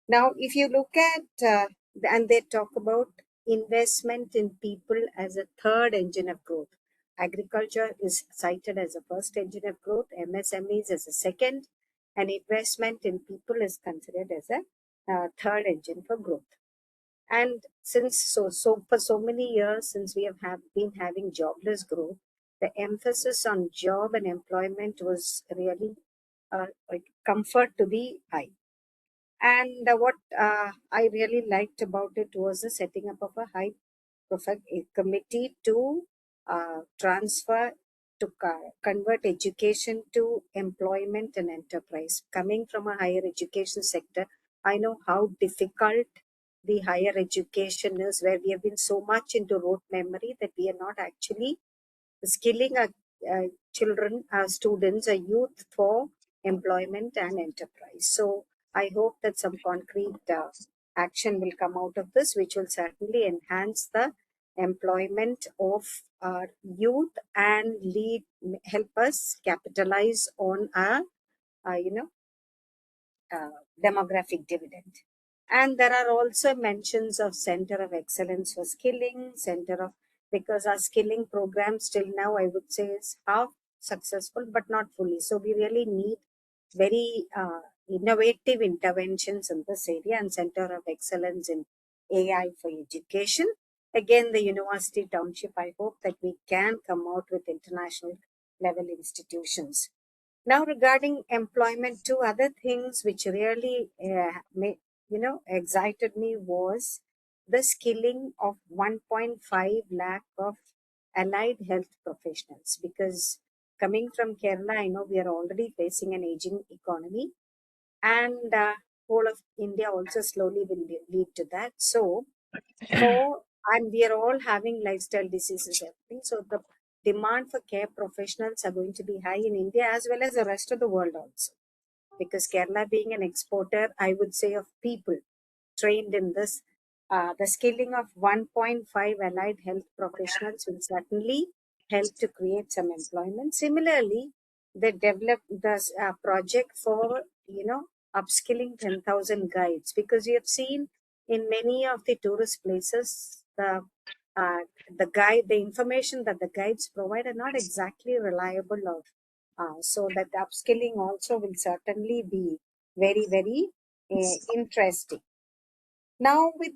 Now, if you look at, and they talk about investment in people as a third engine of growth. Agriculture is cited as a first engine of growth, MSMEs as a second, and investment in people is considered as a third engine for growth. And since for so many years, since we have been having jobless growth, the emphasis on job and employment was really like comfort to the eye. And what I really liked about it was the setting up of a high profile committee to transfer, to convert education to employment and enterprise. Coming from a higher education sector, I know how difficult the higher education is, where we have been so much into rote memory that we are not actually skilling our children, our students, our youth for employment and enterprise. So I hope that some concrete action will come out of this, which will certainly enhance the employment of our youth and help us capitalize on our, demographic dividend. And there are also mentions of Center of Excellence for Skilling, because our skilling program still now, I would say, is half successful, but not fully. So we really need very innovative interventions in this area, and Center of Excellence in AI for Education. Again, the university township, I hope that we can come out with international level institutions. Now, regarding employment, two other things which really excited me was the skilling of 1.5 lakh of allied health professionals. Because coming from Kerala, I know we are already facing an aging economy, and whole of India also slowly will lead to that. So, and we are all having lifestyle diseases, everything. So the demand for care professionals are going to be high in India as well as the rest of the world also. Because Kerala being an exporter, I would say, of people trained in this, the skilling of 1.5 allied health professionals will certainly help to create some employment. Similarly, they developed this project for, upskilling 10,000 guides, because we have seen in many of the tourist places, the information that the guides provide are not exactly reliable, or so that upskilling also will certainly be very, very interesting. Now, with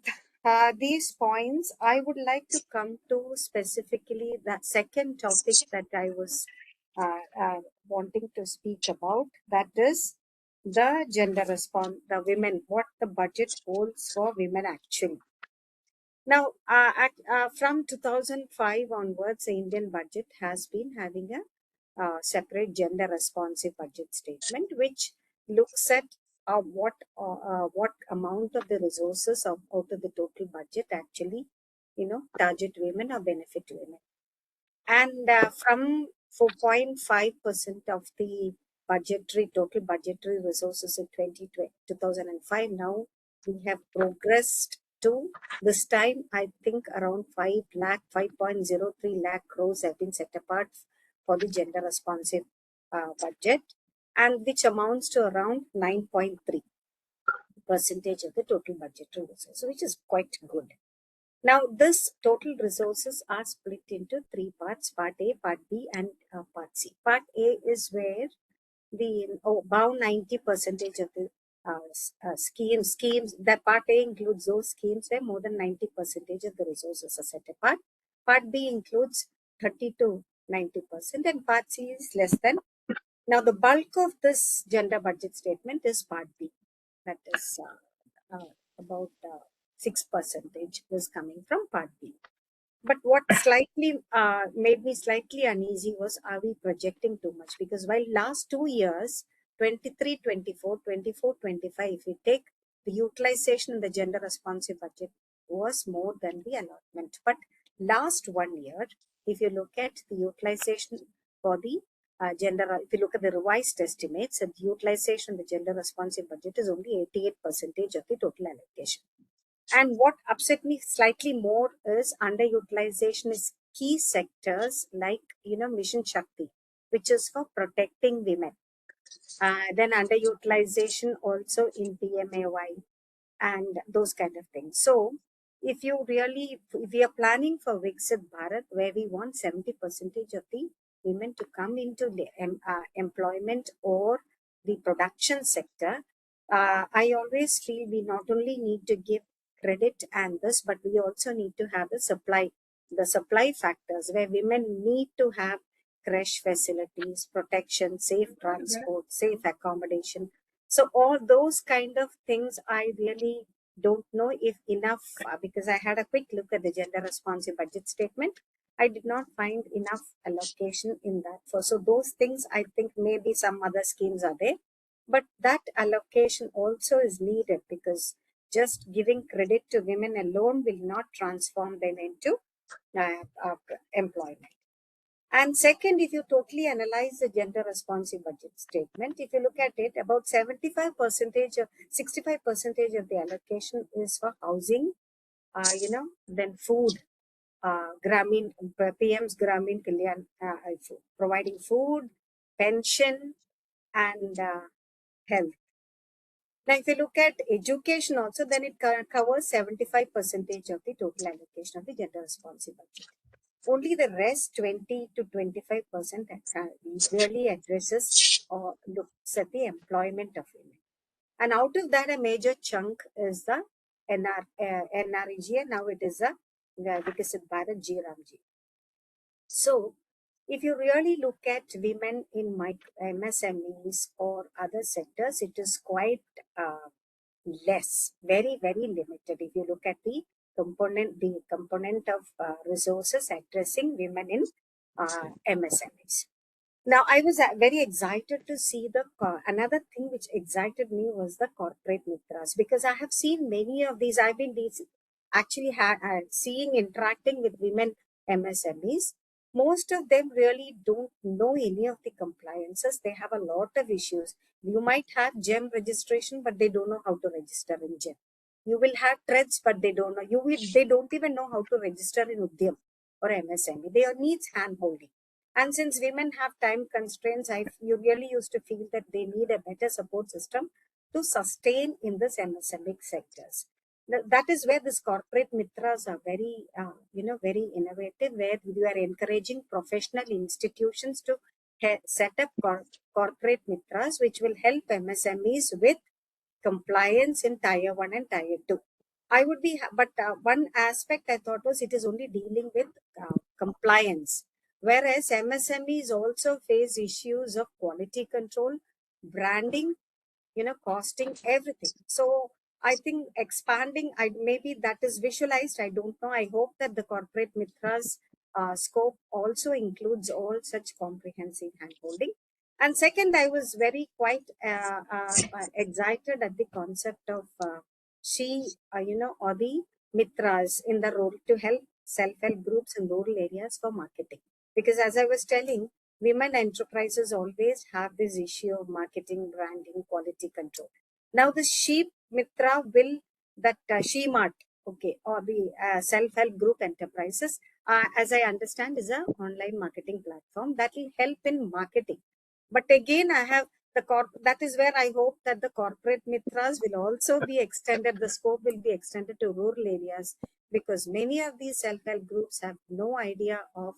these points, I would like to come to specifically the second topic that I was wanting to speak about. That is the gender response, the women, what the budget holds for women actually. Now, from 2005 onwards, the Indian budget has been having a separate gender responsive budget statement, which looks at what amount of the resources out of the total budget actually, target women or benefit women. And from 4.5% of the total budgetary resources in 2005, now we have progressed to this time, I think around 5.03 lakh crores have been set apart for the gender responsive budget, and which amounts to around 9.3% of the total budgetary resources, which is quite good. Now, this total resources are split into three parts: Part A, Part B, and Part C. Part A is where the about 90% of the schemes. That Part A includes those schemes where more than 90% of the resources are set apart. Part B includes 30 to 90%, and Part C is less than. Now, the bulk of this gender budget statement is Part B. That is about 6% was coming from Part B. But what slightly made me slightly uneasy was, are we projecting too much? Because while last 2 years, 23, 24, 24, 25, if we take the utilization in the gender responsive budget was more than the allotment. But last 1 year, if you look at the utilization for the if you look at the revised estimates, the utilization of the gender responsive budget is only 88% of the total allocation. And what upset me slightly more is underutilization is key sectors like, Mission Shakti, which is for protecting women. Then underutilization also in PMAY and those kind of things. So if we are planning for Viksit Bharat, where we want 70% of the women to come into the employment or the production sector, I always feel we not only need to give credit and this, but we also need to have the supply factors where women need to have creche facilities, protection, safe transport, safe accommodation. So all those kind of things, I really don't know if enough, because I had a quick look at the gender responsive budget statement. I did not find enough allocation in that. So those things, I think maybe some other schemes are there, but that allocation also is needed, because just giving credit to women alone will not transform them into employment. And second, if you totally analyze the gender responsive budget statement, if you look at it, about 65% of 65% of the allocation is for housing, then food, PM's Gramin Kalyan, providing food, pension, and health. Now, if you look at education also, then it covers 75% of the total allocation of the gender responsive budget. Only the rest, 20 to 25%, really addresses or looks at the employment of women. And out of that, a major chunk is the NREG, and now it is the Viksit Bharat GRAMG. So, if you really look at women in MSMEs or other sectors, it is quite less, very, very limited. If you look at the component of resources addressing women in MSMEs. Now, I was very excited to see another thing which excited me was the corporate mitras, because I have seen many of these. I've been actually seeing interacting with women MSMEs. Most of them really don't know any of the compliances. They have a lot of issues. You might have GEM registration, but they don't know how to register in GEM. You will have TREDS, but they don't know. They don't even know how to register in Udyam or MSME. They needs hand-holding. And since women have time constraints, you really used to feel that they need a better support system to sustain in this MSME sectors. That is where this corporate mitras are very, very innovative, where you are encouraging professional institutions to set up corporate mitras, which will help MSMEs with compliance in Tier 1 and Tier 2. I would be, but one aspect I thought was it is only dealing with compliance, whereas MSMEs also face issues of quality control, branding, costing, everything. So I think expanding, maybe that is visualized. I don't know. I hope that the corporate Mitras scope also includes all such comprehensive handholding. And second, I was very quite excited at the concept of or the Mitras in the role to help self-help groups in rural areas for marketing. Because as I was telling, women enterprises always have this issue of marketing, branding, quality control. Now the Sheep Mitra will, that She-Mart, okay, or the self-help group enterprises, as I understand, is an online marketing platform that will help in marketing. But again, I have that is where I hope that the corporate Mitras will also be extended, the scope will be extended to rural areas, because many of these self-help groups have no idea of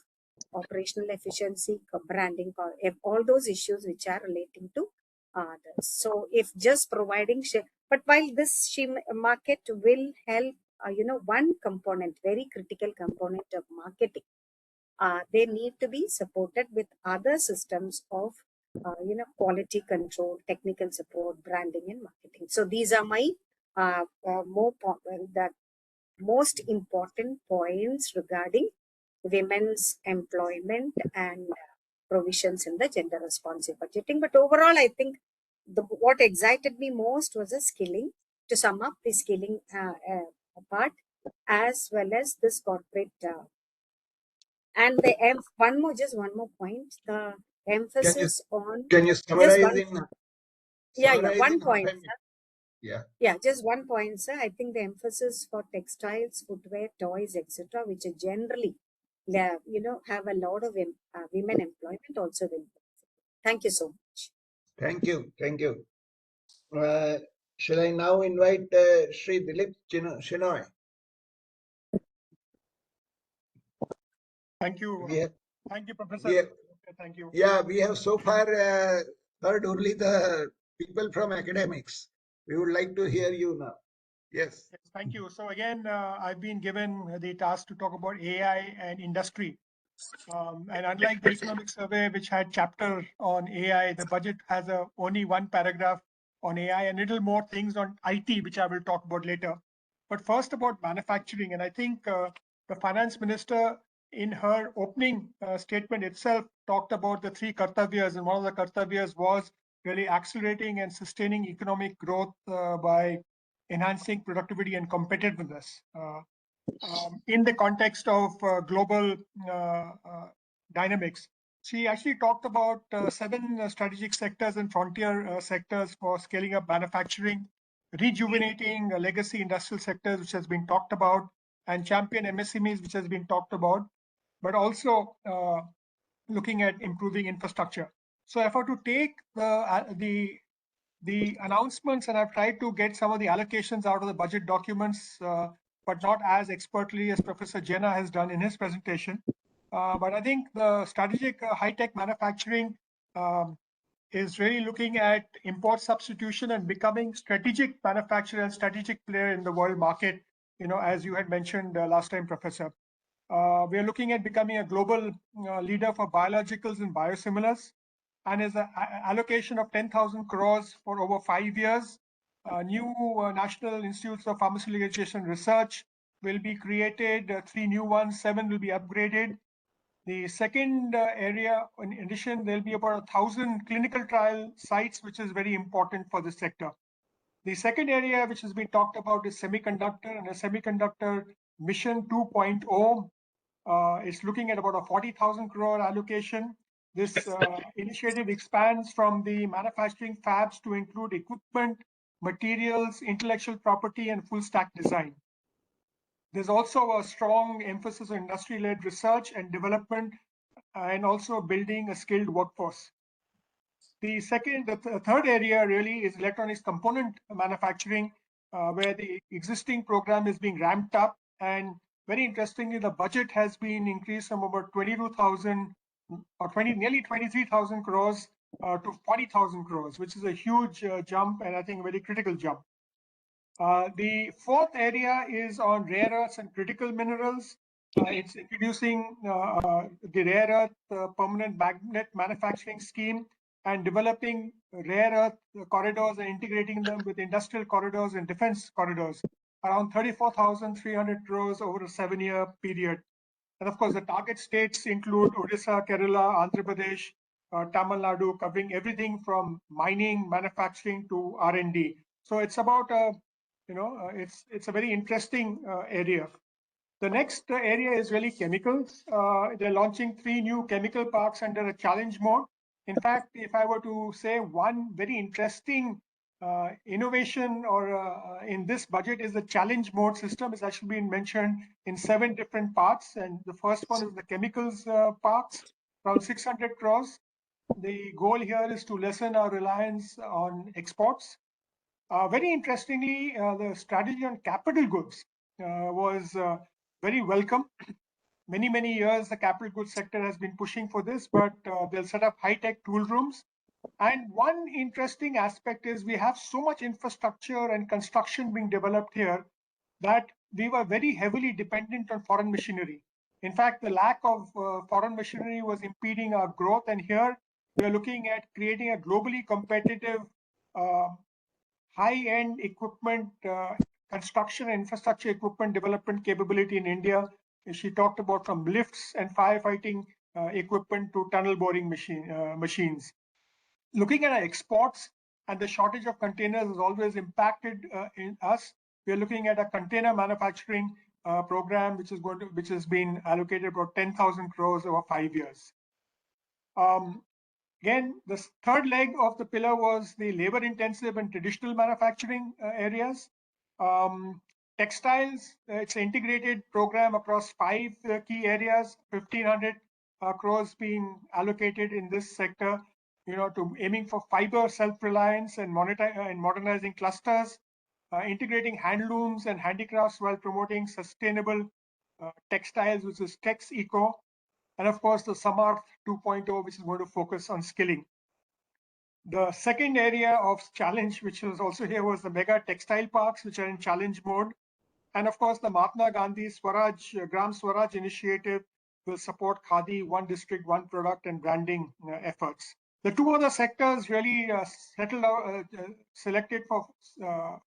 operational efficiency, branding, all those issues which are relating to others. So if just providing, but while this market will help, one component, very critical component of marketing, they need to be supported with other systems of, quality control, technical support, branding, and marketing. So these are my the most important points regarding women's employment and provisions in the gender responsive budgeting. But overall, I think what excited me most was the skilling, to sum up the skilling part, as well as this corporate and the just one more point, the emphasis on can you just summarize one, in one half point, a minute? sir. Yeah. Just one point, sir. I think the emphasis for textiles, footwear, toys, etc., which are generally, have a lot of women employment, also will. Thank you so much. Thank you. Thank you. Shall I now invite Sri Dilip Chenoy? Thank you. We have, Thank you, Professor. we have, Thank you. yeah, we have so far heard only the people from academics. We would like to hear you now. Yes. Yes, thank you. So again, I've been given the task to talk about AI and industry. And unlike the economic survey, which had chapter on AI, the budget has only one paragraph on AI and little more things on IT, which I will talk about later. But first about manufacturing, and I think the finance minister in her opening statement itself talked about the three kartavyas, and one of the kartavyas was really accelerating and sustaining economic growth by enhancing productivity and competitiveness. In the context of global dynamics. She actually talked about 7 strategic sectors and frontier sectors for scaling up manufacturing, rejuvenating legacy industrial sectors, which has been talked about, and champion MSMEs, which has been talked about, but also looking at improving infrastructure. So if I were to take the announcements, and I've tried to get some of the allocations out of the budget documents, but not as expertly as Professor Jena has done in his presentation. But I think the strategic high-tech manufacturing is really looking at import substitution and becoming strategic manufacturer and strategic player in the world market, as you had mentioned last time, Professor. We are looking at becoming a global leader for biologicals and biosimilars, and is an allocation of 10,000 crores for over 5 years. New National Institutes of Pharmaceutical Research will be created, 3 new ones, 7 will be upgraded. The second area, in addition, there'll be about 1,000 clinical trial sites, which is very important for this sector. The second area which has been talked about is semiconductor, and a semiconductor mission 2.0 is looking at about a 40,000 crore allocation. This initiative expands from the manufacturing fabs to include equipment, materials, intellectual property, and full stack design. There's also a strong emphasis on industry-led research and development, and also building a skilled workforce. The third area really is electronics component manufacturing, where the existing program is being ramped up. And very interestingly, the budget has been increased from about 22,000 or nearly 23,000 crores to 40,000 crores, which is a huge jump, and I think a very critical jump. The fourth area is on rare earths and critical minerals. It's introducing the rare earth permanent magnet manufacturing scheme and developing rare earth corridors and integrating them with industrial corridors and defense corridors, around 34,300 crores over a 7-year period. And of course, the target states include Odisha, Kerala, Andhra Pradesh, Tamil Nadu, covering everything from mining, manufacturing to R&D. So it's about it's a very interesting area. The next area is really chemicals. They're launching 3 new chemical parks under a challenge mode. In fact, if I were to say one very interesting innovation or in this budget is the challenge mode system. It's actually been mentioned in 7 different parts. And the first one is the chemicals parks, around 600 crores. The goal here is to lessen our reliance on exports. Very interestingly, the strategy on capital goods was very welcome. Many years, the capital goods sector has been pushing for this, but they'll set up high-tech tool rooms. And one interesting aspect is we have so much infrastructure and construction being developed here that we were very heavily dependent on foreign machinery. In fact, the lack of foreign machinery was impeding our growth. And here we are looking at creating a globally competitive high-end equipment, construction and infrastructure equipment development capability in India. She talked about from lifts and firefighting equipment to tunnel boring machines. Looking at our exports and the shortage of containers has always impacted in us. We are looking at a container manufacturing program which has been allocated about 10,000 crores over 5 years. Again, the third leg of the pillar was the labor-intensive and traditional manufacturing areas. Textiles, it's an integrated program across 5 key areas, 1,500 crores being allocated in this sector, to aiming for fiber self-reliance and modernizing clusters, integrating handlooms and handicrafts while promoting sustainable textiles, which is Tex Eco, and of course the Samarth 2.0, which is going to focus on skilling. The second area of challenge, which was also here, was the mega textile parks, which are in challenge mode. And of course, the Mahatma Gandhi Swaraj, Gram Swaraj initiative will support Khadi, one district, one product, and branding efforts. The 2 other sectors really selected for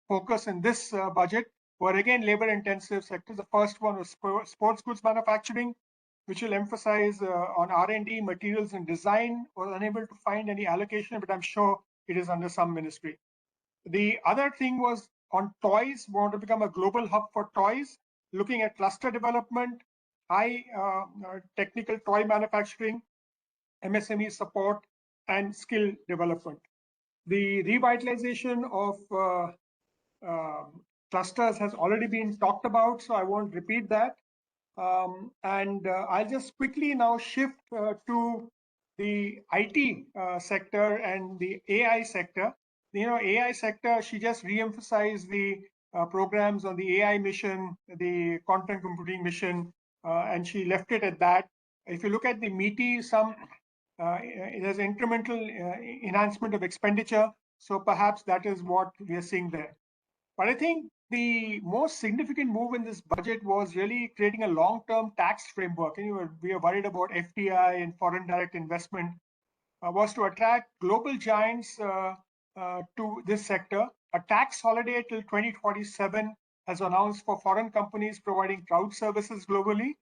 focus in this budget were again labor-intensive sectors. The first one was sports goods manufacturing, which will emphasize on R&D, materials and design. Was unable to find any allocation, but I'm sure it is under some ministry. The other thing was on toys. We want to become a global hub for toys, looking at cluster development, high technical toy manufacturing, MSME support, and skill development. The revitalization of clusters has already been talked about, so I won't repeat that. I'll just quickly now shift to the IT sector and the AI sector. AI sector, she just re-emphasized the programs on the AI mission, the quantum computing mission, and she left it at that. If you look at the meaty sum, there's incremental enhancement of expenditure. So perhaps that is what we are seeing there. But I think the most significant move in this budget was really creating a long-term tax framework. And we are worried about FDI and foreign direct investment, was to attract global giants to this sector. A tax holiday till 2047 has announced for foreign companies providing cloud services globally,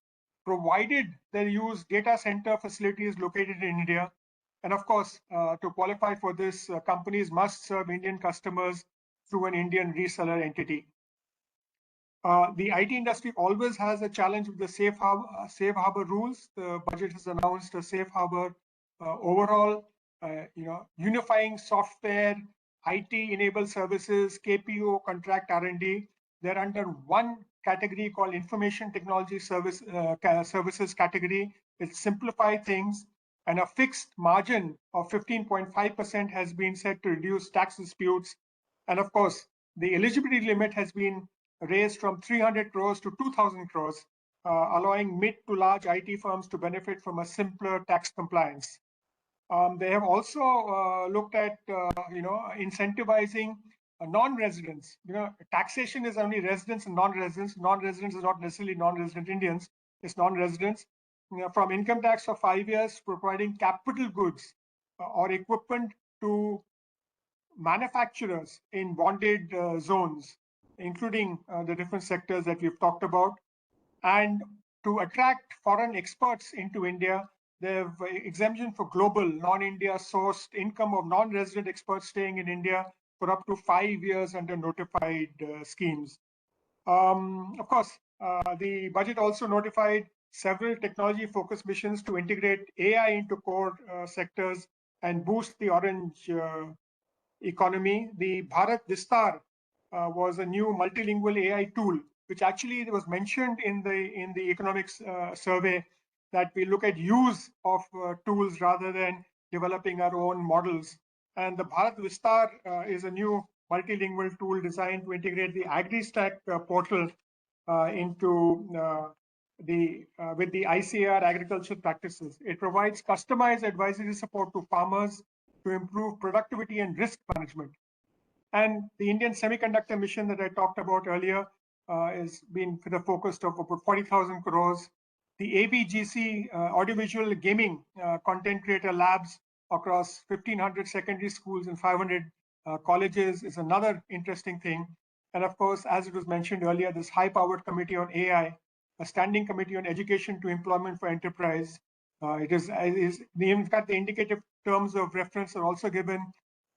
provided they use data center facilities located in India. And of course, to qualify for this, companies must serve Indian customers through an Indian reseller entity. The IT industry always has a challenge with the safe harbor rules. The budget has announced a safe harbor overall, unifying software, IT-enabled services, KPO, contract R&D. They're under one category called information technology services category. It simplifies things, and a fixed margin of 15.5% has been set to reduce tax disputes. And of course, the eligibility limit has been raised from 300 crores to 2,000 crores, allowing mid to large IT firms to benefit from a simpler tax compliance. They have also looked at, incentivizing non-residents. Taxation is only residents and non-residents. Non-residents is not necessarily non-resident Indians. It's non-residents. From income tax for 5 years, providing capital goods or equipment to manufacturers in bonded zones, including the different sectors that we've talked about. And to attract foreign experts into India, they have exemption for global non-India sourced income of non-resident experts staying in India for up to 5 years under notified schemes. Of course, the budget also notified several technology-focused missions to integrate AI into core sectors and boost the orange economy. The Bharat Vistar was a new multilingual AI tool, which actually was mentioned in the economics survey, that we look at use of tools rather than developing our own models. And the Bharat Vistar is a new multilingual tool designed to integrate the AgriStack portal into with the ICAR agricultural practices. It provides customized advisory support to farmers to improve productivity and risk management. And the Indian semiconductor mission that I talked about earlier is been for the focus of about 40,000 crores. The ABGC audiovisual gaming content creator labs across 1,500 secondary schools and 500 colleges is another interesting thing. And of course, as it was mentioned earlier, this high-powered committee on AI, a standing committee on education to employment for enterprise. In fact, the indicative terms of reference are also given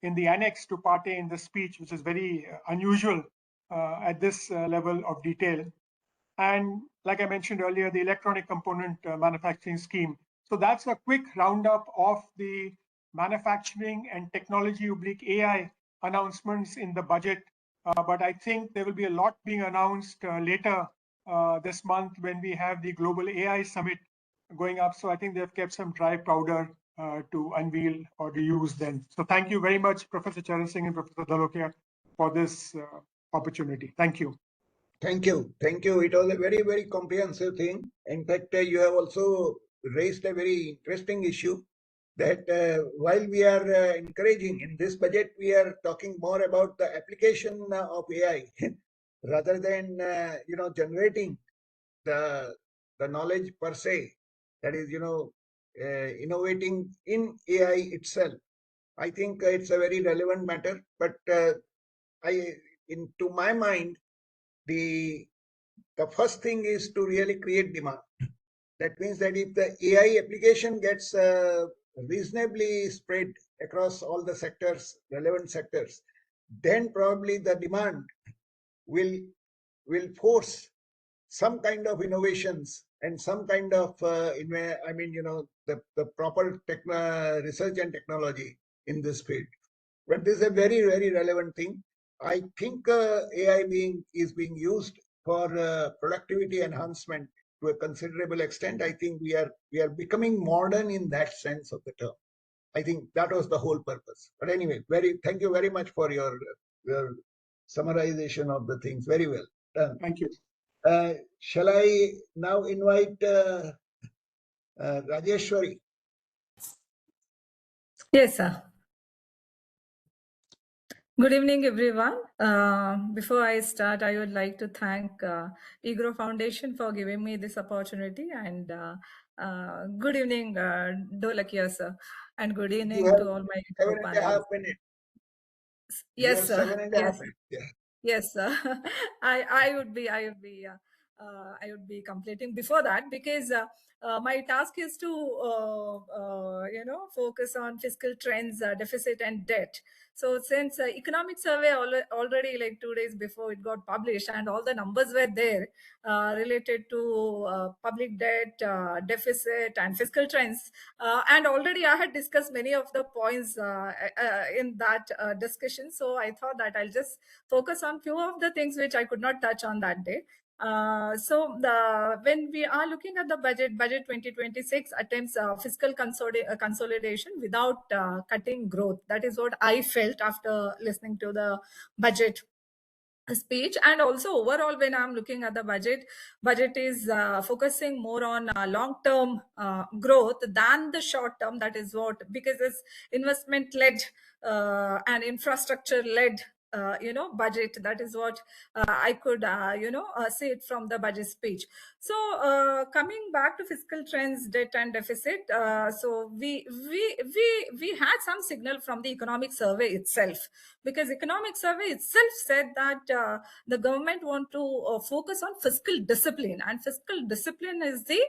in the annex to Part A in the speech, which is very unusual at this level of detail. And like I mentioned earlier, the electronic component manufacturing scheme. So that's a quick roundup of the manufacturing and technology / AI announcements in the budget. But I think there will be a lot being announced later this month when we have the Global AI Summit going up. So I think they've kept some dry powder to unveil or to use then. So thank you very much, Professor Charan Singh and Professor Dholakia, for this opportunity. Thank you. Thank you. Thank you. It was a very, very comprehensive thing. In fact, you have also raised a very interesting issue that while we are encouraging in this budget, we are talking more about the application of AI rather than, generating the knowledge per se, that is, innovating in AI itself. I think it's a very relevant matter, but to my mind, the first thing is to really create demand. That means that if the AI application gets reasonably spread across all the sectors, relevant sectors, then probably the demand will force some kind of innovations and some kind of the proper research and technology in this field. But this is a very, very relevant thing. I think AI is being used for productivity enhancement to a considerable extent. I think we are becoming modern in that sense of the term. I think that was the whole purpose. But anyway, thank you very much for your summarization of the things. Very well done. Thank you. Shall I now invite Rajeshwari? Yes, sir. Good evening, everyone. Before I start, I would like to thank EGROW Foundation for giving me this opportunity. And good evening, Dholakia, sir. And good evening to all my 7.5 minutes. Yes, sir. 7.5 minutes. Yeah. Yes, sir. I would be completing before that, because my task is to focus on fiscal trends, deficit and debt. So since economic survey already like 2 days before it got published, and all the numbers were there related to public debt, deficit and fiscal trends, and already I had discussed many of the points in that discussion. So I thought that I'll just focus on few of the things which I could not touch on that day. When we are looking at the budget 2026 attempts fiscal consolidation without cutting growth. That is what I felt after listening to the budget speech. And also overall, when I'm looking at the budget is focusing more on long-term growth than the short-term. That is what, because it's investment-led and infrastructure-led budget. That is what I could say it from the budget speech. So coming back to fiscal trends, debt and deficit, so we had some signal from the economic survey itself, because economic survey itself said that the government want to focus on fiscal discipline, and fiscal discipline is the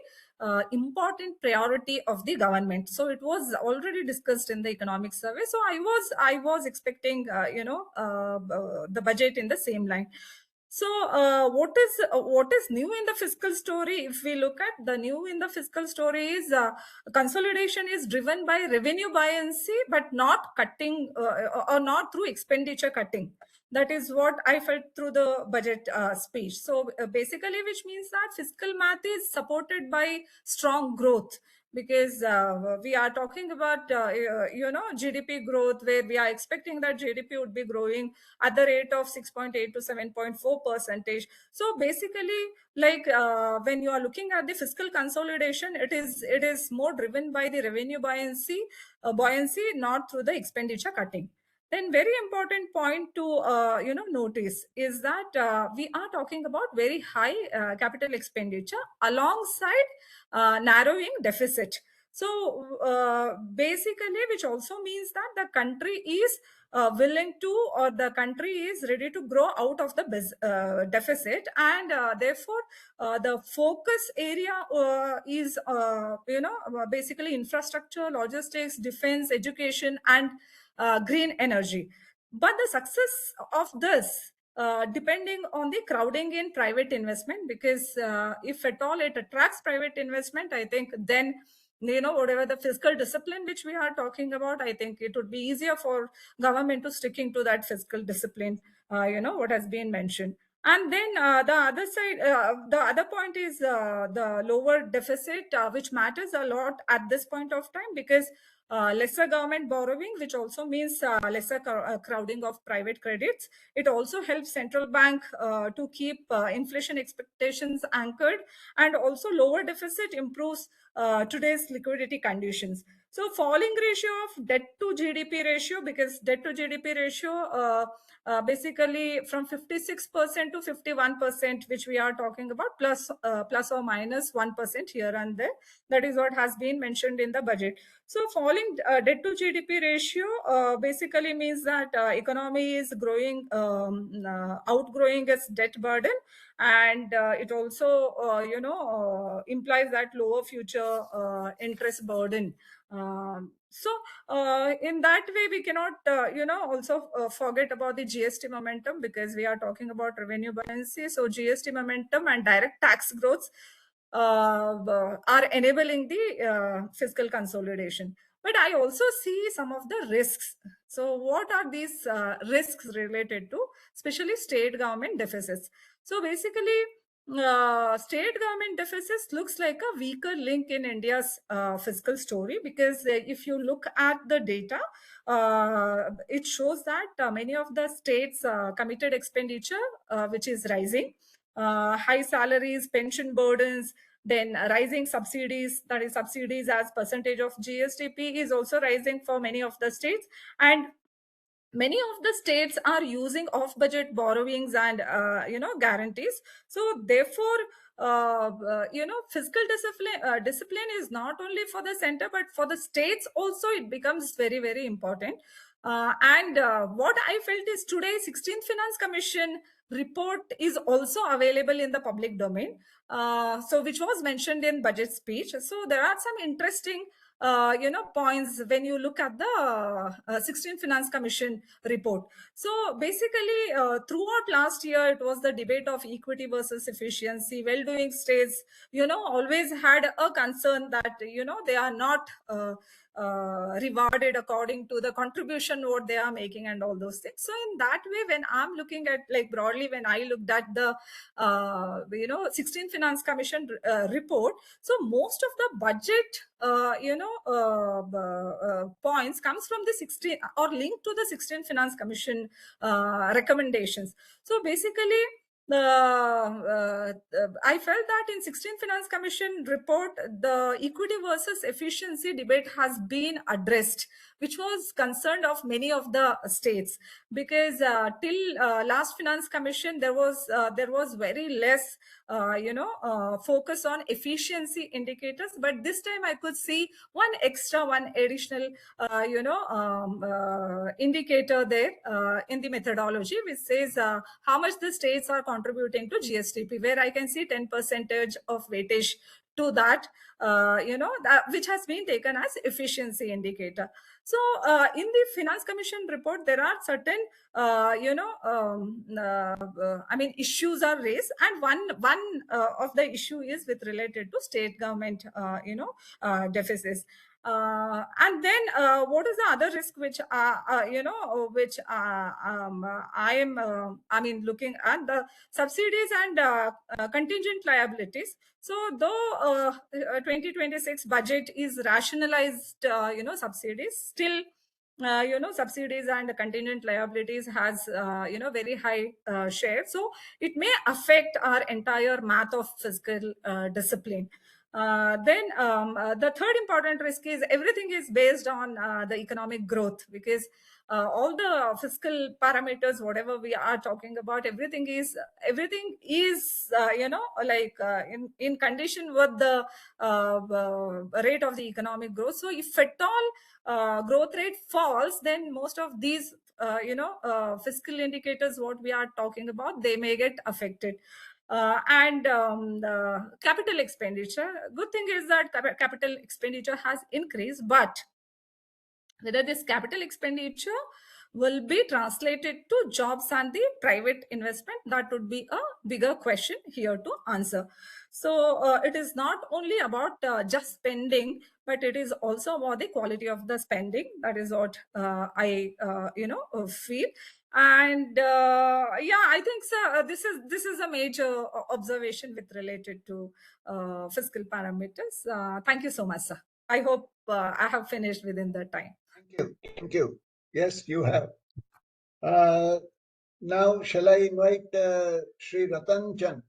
important priority of the government. So it was already discussed in the economic survey. So I was expecting the budget in the same line. So what is new in the fiscal story? If we look at the new in the fiscal story is consolidation is driven by revenue buoyancy, but not cutting or not through expenditure cutting. That is what I felt through the budget speech. So basically, which means that fiscal math is supported by strong growth, because we are talking about GDP growth, where we are expecting that GDP would be growing at the rate of 6.8 to 7.4%. So basically, like when you are looking at the fiscal consolidation, it is more driven by the revenue buoyancy, not through the expenditure cutting. Then very important point to notice is that we are talking about very high capital expenditure alongside narrowing deficit. So basically, which also means that the country is willing to, or the country is ready to grow out of the deficit, and therefore the focus area is basically infrastructure, logistics, defense, education, and green energy. But the success of this depending on the crowding in private investment, because if at all it attracts private investment, I think then whatever the fiscal discipline which we are talking about, I think it would be easier for government to sticking to that fiscal discipline, what has been mentioned. And then the other side, the other point is the lower deficit, which matters a lot at this point of time, because lesser government borrowing, which also means lesser crowding of private credits. It also helps central bank to keep inflation expectations anchored, and also lower deficit improves today's liquidity conditions. So falling ratio of debt to GDP ratio, because debt to GDP ratio basically from 56% to 51%, which we are talking about, plus or minus 1% here and there. That is what has been mentioned in the budget. So falling debt to GDP ratio basically means that economy is growing, outgrowing its debt burden, and it also implies that lower future interest burden. So in that way, we cannot also forget about the GST momentum, because we are talking about revenue buoyancy. So GST momentum and direct tax growth are enabling the fiscal consolidation. But I also see some of the risks. So what are these risks related to, especially state government deficits? So basically, state government deficits looks like a weaker link in India's fiscal story, because if you look at the data, it shows that many of the states committed expenditure, which is rising. High salaries, pension burdens, then rising subsidies, that is subsidies as percentage of GSDP is also rising for many of the states. And many of the states are using off-budget borrowings and guarantees. So therefore, fiscal discipline is not only for the center, but for the states also it becomes very, very important. And what I felt is today 16th Finance Commission report is also available in the public domain, so which was mentioned in budget speech. So there are some interesting points when you look at the 16th Finance Commission report. So basically, throughout last year, it was the debate of equity versus efficiency. Well-doing states, always had a concern that, they are not rewarded according to the contribution what they are making and all those things. So in that way, when I'm looking at, like, broadly, when I looked at the 16th Finance Commission report, so most of the budget points comes from the 16 or linked to the 16th Finance Commission recommendations. So basically, I felt that in 16th Finance Commission report, the equity versus efficiency debate has been addressed, which was concerned of many of the states, because till last Finance Commission there was very less focus on efficiency indicators, but this time I could see one additional indicator there in the methodology, which says how much the states are contributing to GSTP, where I can see 10% of weightage to that, which has been taken as efficiency indicator. So in the Finance Commission report, there are certain, issues are raised, and one of the issue is with related to state government, deficits. And then what is the other risk which looking at the subsidies and contingent liabilities. So though 2026 budget is rationalized, subsidies, still subsidies and contingent liabilities has very high share, so it may affect our entire math of fiscal discipline. Then the third important risk is everything is based on the economic growth, because all the fiscal parameters, whatever we are talking about, everything is in condition with the rate of the economic growth. So if at all growth rate falls, then most of these fiscal indicators what we are talking about, they may get affected. And capital expenditure, good thing is that capital expenditure has increased, but whether this capital expenditure will be translated to jobs and the private investment, that would be a bigger question here to answer. So it is not only about just spending, but it is also about the quality of the spending. That is what I feel. And I think so, this is a major observation with related to fiscal parameters. Thank you so much, sir. I hope I have finished within the time. Thank you. Yes, you have. Now, shall I invite Sri Rattan Chand?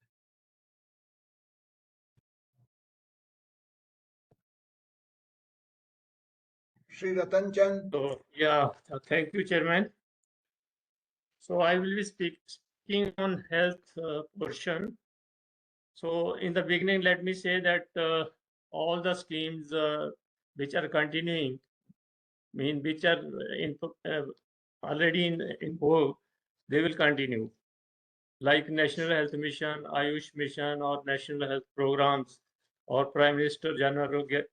Sri Rattan Chand. So, yeah, thank you, Chairman. So I will be speaking on health portion. So in the beginning, let me say that all the schemes which are continuing, which are already in vogue, they will continue. Like National Health Mission, Ayush Mission, or National Health Programs, or Prime Minister Jan Arogya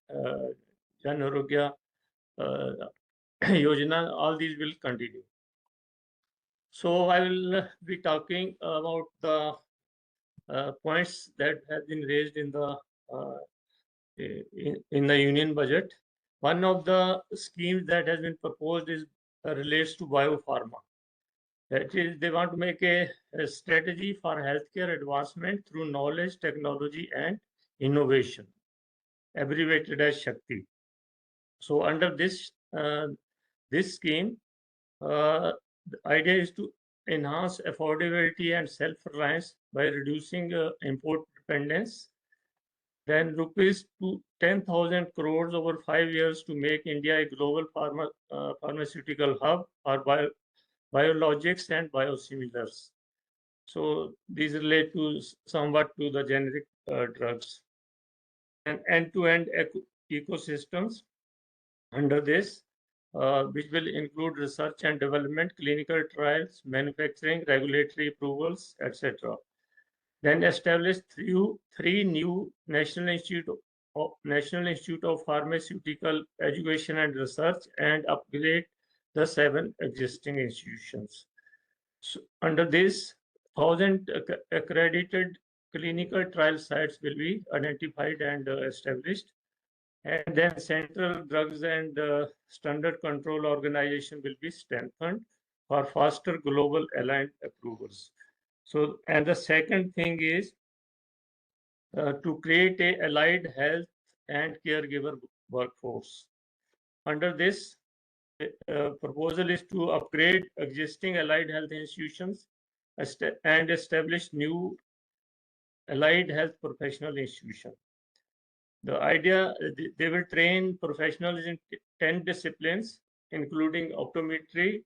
Yojana, all these will continue. So I will be talking about the points that have been raised in the union budget. One of the schemes that has been proposed is relates to biopharma. That is, they want to make a strategy for healthcare advancement through knowledge, technology, and innovation, abbreviated as Shakti. So under this scheme, the idea is to enhance affordability and self-reliance by reducing import dependence. Then rupees to 10,000 crores over 5 years to make India a global pharmaceutical hub for biologics and biosimilars. So these relate to somewhat to the generic drugs. And end-to-end ecosystems under this, which will include research and development, clinical trials, manufacturing, regulatory approvals, etc. Then establish three new National Institute of Pharmaceutical Education and Research, and upgrade the 7 existing institutions. So under this, 1,000 accredited clinical trial sites will be identified and established. And then Central Drugs and Standard Control Organization will be strengthened for faster global aligned approvals. So, and the second thing is to create a allied health and caregiver workforce. Under this, proposal is to upgrade existing allied health institutions and establish new allied health professional institution. The idea, they will train professionals in 10 disciplines, including optometry,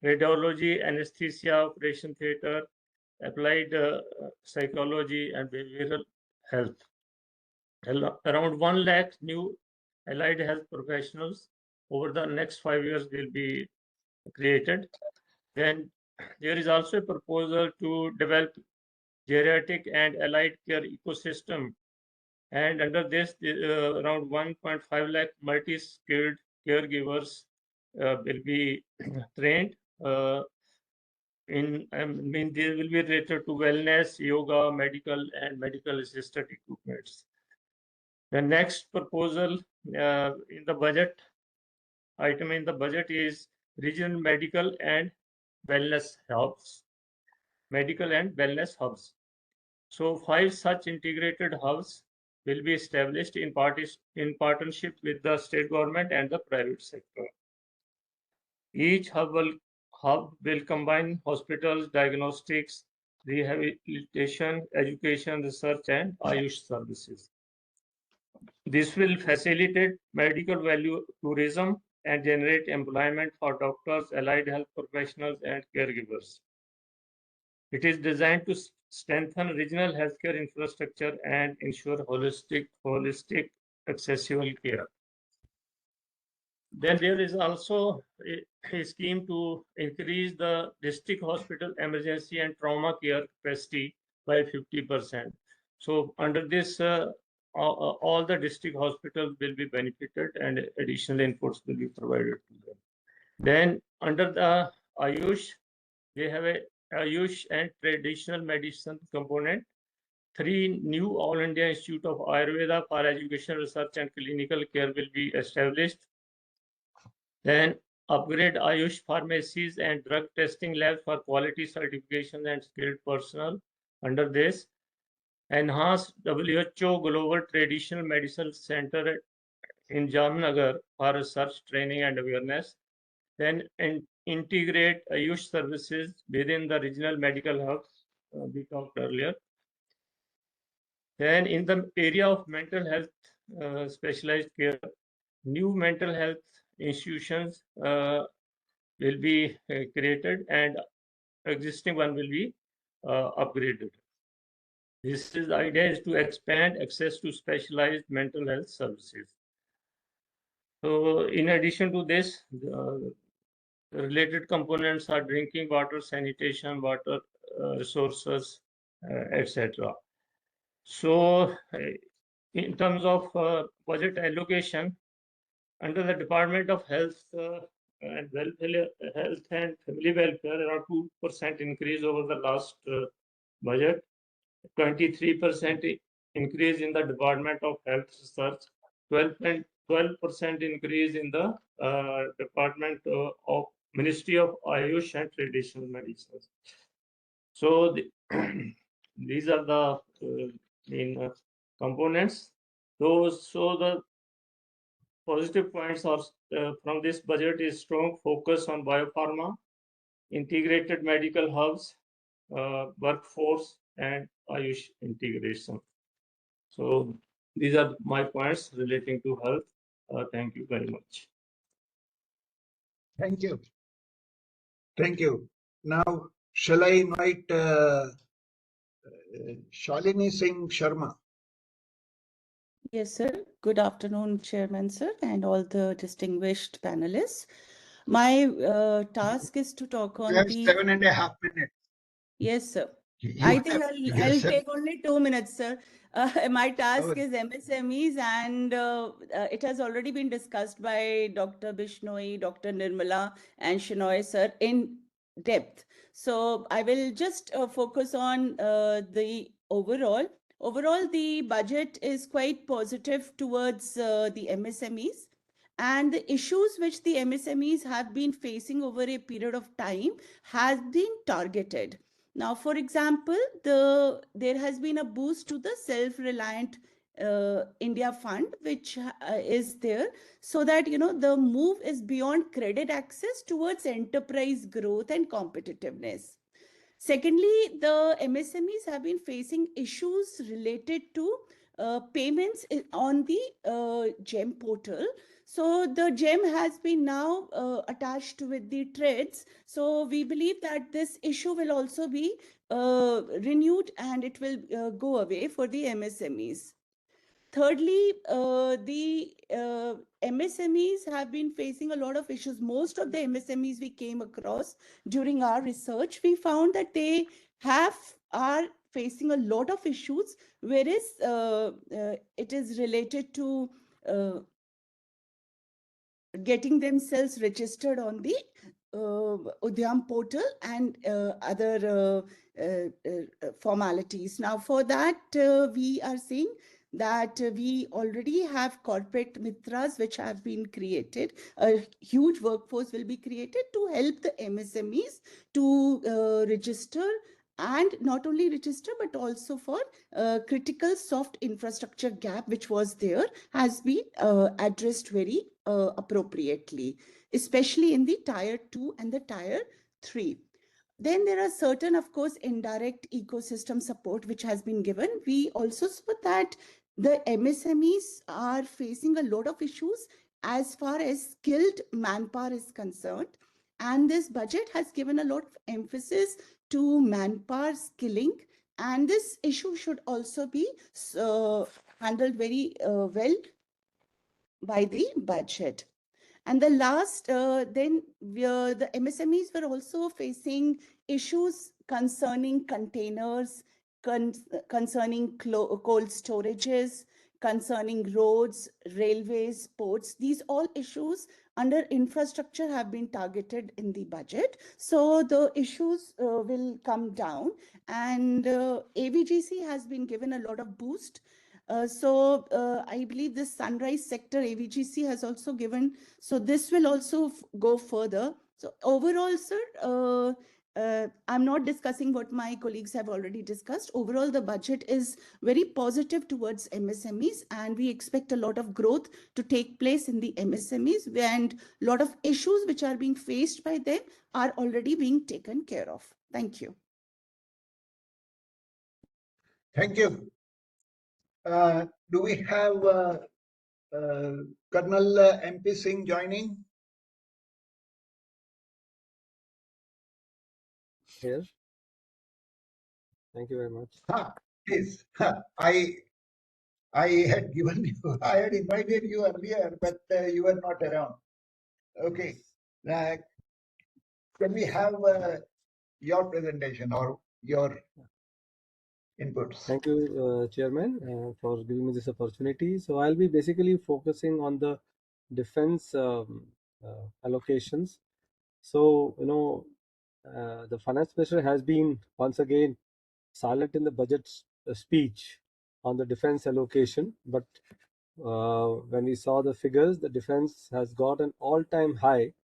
radiology, anesthesia, operation theater, applied psychology, and behavioral health. Around 1 lakh new allied health professionals over the next 5 years will be created. Then there is also a proposal to develop geriatric and allied care ecosystem. And under this, around 1.5 lakh multi-skilled caregivers will be trained they will be related to wellness, yoga, medical, and medical assisted equipments. The next proposal in the budget item in the budget is regional medical and wellness hubs. Medical and wellness hubs. So 5 such integrated hubs will be established in partnership with the state government and the private sector. Each hub will combine hospitals, diagnostics, rehabilitation, education, research, and Ayush services. This will facilitate medical value tourism and generate employment for doctors, allied health professionals, and caregivers. It is designed to strengthen regional healthcare infrastructure and ensure holistic, accessible care. Then there is also a scheme to increase the district hospital emergency and trauma care capacity by 50%. So under this, all the district hospitals will be benefited and additional inputs will be provided to them. Then under the Ayush, they have a Ayush and traditional medicine component. 3 new All India Institute of Ayurveda for Education, Research and Clinical Care will be established. Then upgrade Ayush pharmacies and drug testing labs for quality certification and skilled personnel. Under this, enhance WHO Global Traditional Medicine Center in Jamnagar for research, training and awareness. Then integrate Ayush services within the regional medical hubs we talked earlier. Then in the area of mental health specialized care, new mental health institutions will be created and existing one will be upgraded. This is the idea is to expand access to specialized mental health services. So in addition to this, related components are drinking water, sanitation, water resources, etc. So in terms of budget allocation, under the Department of Health and Health and Family Welfare, around 2% increase over the last budget, 23% increase in the Department of Health Research, 12% increase in the Department of Ministry of Ayush and Traditional Medicine. So these are the main components. So the positive points are from this budget is strong focus on biopharma, integrated medical hubs, workforce, and Ayush integration. So these are my points relating to health. Thank you very much. Thank you. Thank you. Now, shall I invite Shalini Singh Sharma? Yes, sir. Good afternoon, Chairman, sir, and all the distinguished panelists. My task is to talk on You have the... 7.5 minutes. Yes, sir. You I think have I'll said- take only 2 minutes, sir. My task is MSMEs, and it has already been discussed by Dr. Bishnoi, Dr. Nirmala, and Chenoy, sir, in depth. So I will just focus on the overall. Overall, the budget is quite positive towards the MSMEs. And the issues which the MSMEs have been facing over a period of time has been targeted. Now, for example, there has been a boost to the self-reliant India fund, which is there, so that the move is beyond credit access towards enterprise growth and competitiveness. Secondly, the MSMEs have been facing issues related to payments on the GEM portal. So the GEM has been now attached with the trades. So we believe that this issue will also be renewed and it will go away for the MSMEs. Thirdly, the MSMEs have been facing a lot of issues. Most of the MSMEs we came across during our research, we found that they are facing a lot of issues, whereas it is related to getting themselves registered on the Udyam portal and other formalities. Now, for that, we are seeing that we already have corporate mitras which have been created. A huge workforce will be created to help the MSMEs to register, and not only register but also for critical soft infrastructure gap which was there has been addressed very appropriately, especially in the tier 2 and the tier 3. Then there are certain, of course, indirect ecosystem support which has been given. We also saw that the MSMEs are facing a lot of issues as far as skilled manpower is concerned. And this budget has given a lot of emphasis to manpower skilling. And this issue should also be handled very well by the budget. And the last, then the MSMEs were also facing issues concerning containers, concerning cold storages, concerning roads, railways, ports. These all issues under infrastructure have been targeted in the budget. So the issues will come down, and AVGC has been given a lot of boost. So I believe this sunrise sector AVGC has also given, so this will also go further. So overall, sir, I'm not discussing what my colleagues have already discussed. Overall, the budget is very positive towards MSMEs, and we expect a lot of growth to take place in the MSMEs, and a lot of issues which are being faced by them are already being taken care of. Thank you. Thank you. Do we have Colonel MP Singh joining? Here. Thank you very much. Please. I had given you, I had invited you earlier, but you were not around. Okay. Can we have your presentation or your inputs? Thank you, Chairman, for giving me this opportunity. So I'll be basically focusing on the defense allocations. So, the finance minister has been once again silent in the budget speech on the defense allocation. But when we saw the figures, the defense has got an all-time high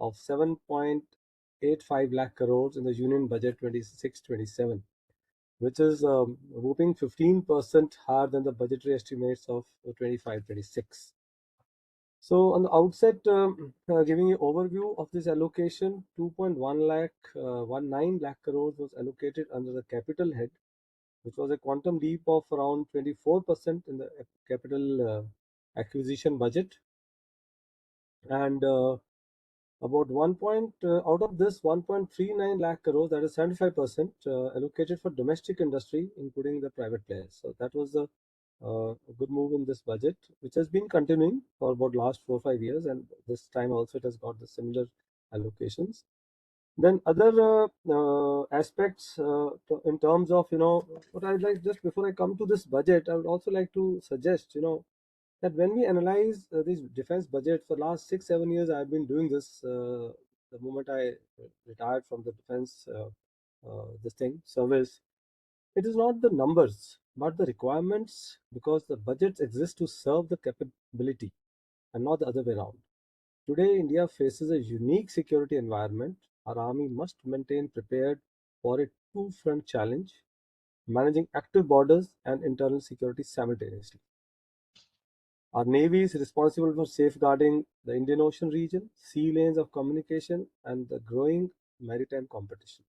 of 7.85 lakh crores in the Union Budget 26-27. which is whooping 15% higher than the budgetary estimates of 25-26. So on the outset, giving you overview of this allocation, 2.19 lakh crores was allocated under the capital head, which was a quantum leap of around 24% in the capital acquisition budget. And about out of this 1.39 lakh crores, that is 75% allocated for domestic industry, including the private players. So that was a good move in this budget, which has been continuing for about last 4 or 5 years, and this time also it has got the similar allocations. Then other aspects in terms of, what I'd like, just before I come to this budget, I would also like to suggest, that when we analyze this defense budget for last 6-7 years, I've been doing this the moment I retired from the defense service. It is not the numbers but the requirements, because the budgets exist to serve the capability and not the other way around. Today India faces a unique security environment. Our army must maintain prepared for a two-front challenge, managing active borders and internal security simultaneously. Our Navy is responsible for safeguarding the Indian Ocean region, sea lanes of communication, and the growing maritime competition.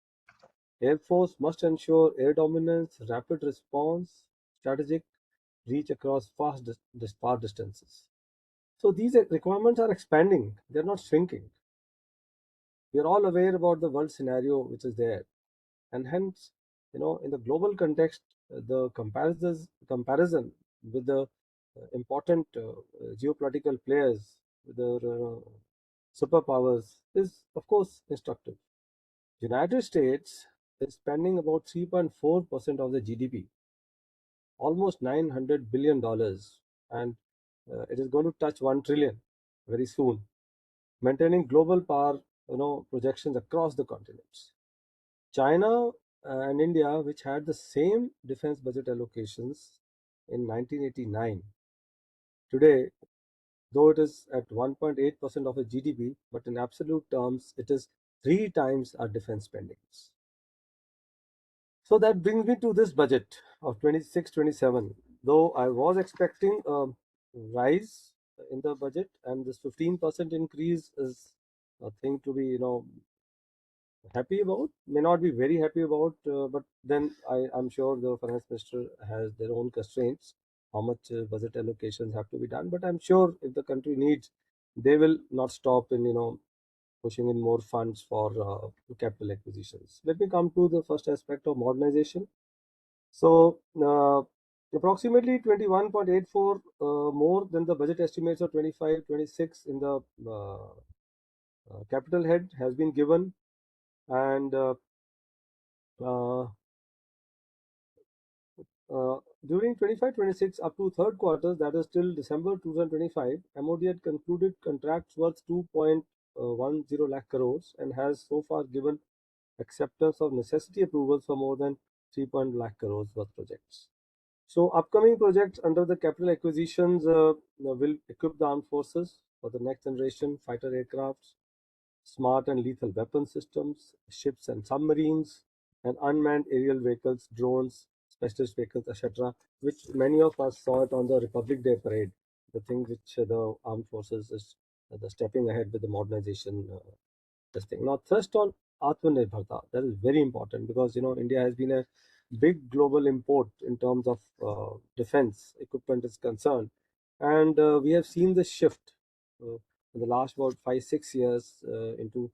Air Force must ensure air dominance, rapid response, strategic reach across far distances. So these requirements are expanding, they're not shrinking. We are all aware about the world scenario which is there, and hence, in the global context, the comparison with the important geopolitical players, with the superpowers, is of course instructive. United States is spending about 3.4% of the GDP, almost $900 billion, and it is going to touch 1 trillion very soon, maintaining global power projections across the continents. China and India, which had the same defense budget allocations in 1989, today, though it is at 1.8% of its GDP, but in absolute terms, it is 3 times our defense spendings. So that brings me to this budget of 26-27. Though I was expecting a rise in the budget, and this 15% increase is a thing to be, happy about, may not be very happy about, but then I'm sure the finance minister has their own constraints, how much budget allocations have to be done. But I'm sure if the country needs, they will not stop in, pushing in more funds for capital acquisitions. Let me come to the first aspect of modernization. So approximately 21.84 more than the budget estimates of 25-26 in the capital head has been given, and during 25-26 up to third quarter, that is till December 2025, MOD had concluded contracts worth 2.10 lakh crores and has so far given acceptance of necessity approvals for more than 3 lakh crores worth projects. So upcoming projects under the capital acquisitions will equip the armed forces for the next generation fighter aircrafts, smart and lethal weapon systems, ships and submarines, and unmanned aerial vehicles, drones, specialist vehicles, etc., which many of us saw it on the Republic Day parade, the thing which the armed forces is the stepping ahead with the modernization this thing. Now, thrust on Atmanirbharta, that is very important because India has been a big global import in terms of defense equipment is concerned, and we have seen the shift in the last about 5-6 years into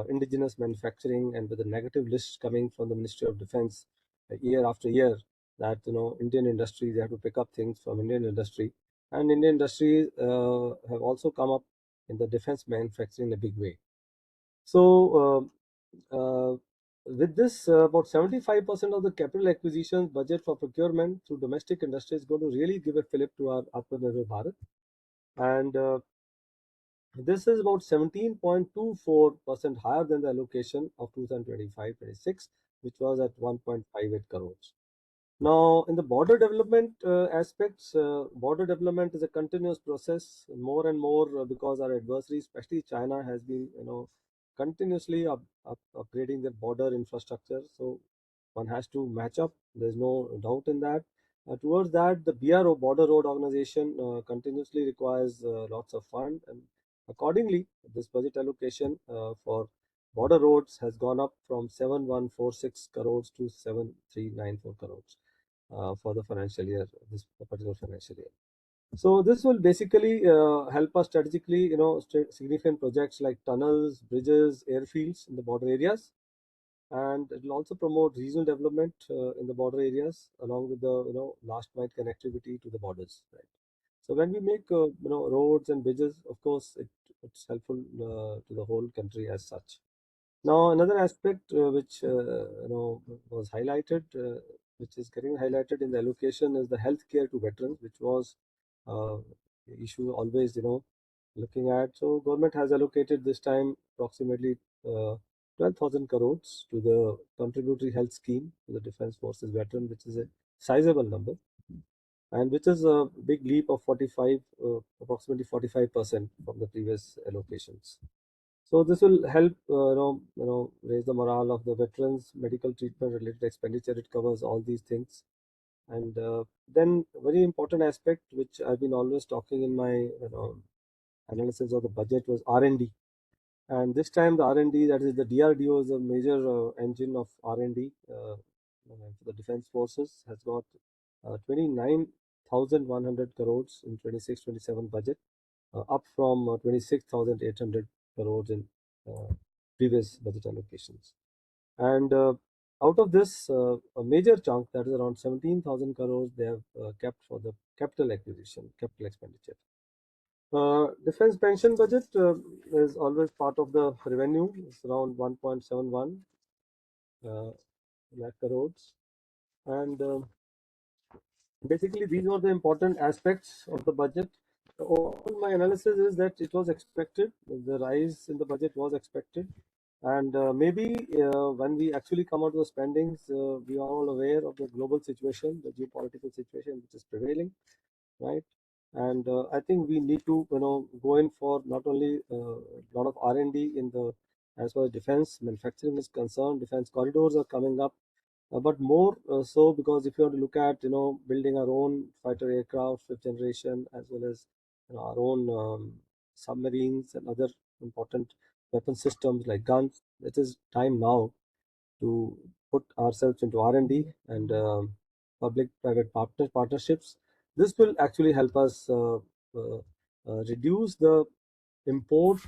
indigenous manufacturing, and with the negative lists coming from the Ministry of Defense year after year, that Indian industries, they have to pick up things from Indian industry, and Indian industries have also come up in the defense manufacturing in a big way. So with this, about 75% of the capital acquisitions budget for procurement through domestic industry is going to really give a fillip to our Atmanirbhar Bharat, and this is about 17.24% higher than the allocation of 2025-26, which was at 1.58 crores. Now, in the border development aspects, border development is a continuous process, more and more because our adversaries, especially China, has been continuously upgrading their border infrastructure. So one has to match up. There's no doubt in that. Towards that, the BRO, Border Road Organization, continuously requires lots of fund, and accordingly, this budget allocation for border roads has gone up from 7146 crores to 7394 crores for the financial year, this particular financial year. So this will basically help us strategically, significant projects like tunnels, bridges, airfields in the border areas, and it will also promote regional development in the border areas, along with the last mile connectivity to the borders. Right. So when we make roads and bridges, of course, it's helpful to the whole country as such. Now, another aspect which was highlighted, which is getting highlighted in the allocation, is the healthcare to veterans, which was the issue always looking at. So government has allocated this time approximately 12,000 crores to the contributory health scheme to the Defence Forces veteran, which is a sizable number, and which is a big leap of approximately 45% from the previous allocations. So this will help raise the morale of the veterans. Medical treatment related expenditure, it covers all these things. And then very important aspect which I've been always talking in my analysis of the budget was R&D. And this time the R&D, that is the DRDO, is a major engine of R&D for the defense forces, has got 29,100 crores in 26-27 budget, up from 26,800 crores in previous budget allocations. And out of this, a major chunk, that is around 17,000 crores, they have kept for the capital acquisition, capital expenditure. Defense pension budget is always part of the revenue. It's around 1.71 lakh crores. And basically, these were the important aspects of the budget. All my analysis is that it was expected. The rise in the budget was expected. And maybe when we actually come out of the spendings, we are all aware of the global situation, the geopolitical situation which is prevailing, right? And I think we need to, go in for not only a lot of R&D in the, as far as defense manufacturing is concerned, defense corridors are coming up, but more so because if you want to look at, building our own fighter aircraft, fifth generation, as well as our own submarines and other important weapon systems like guns, it is time now to put ourselves into R&D and public-private partnerships. This will actually help us reduce the import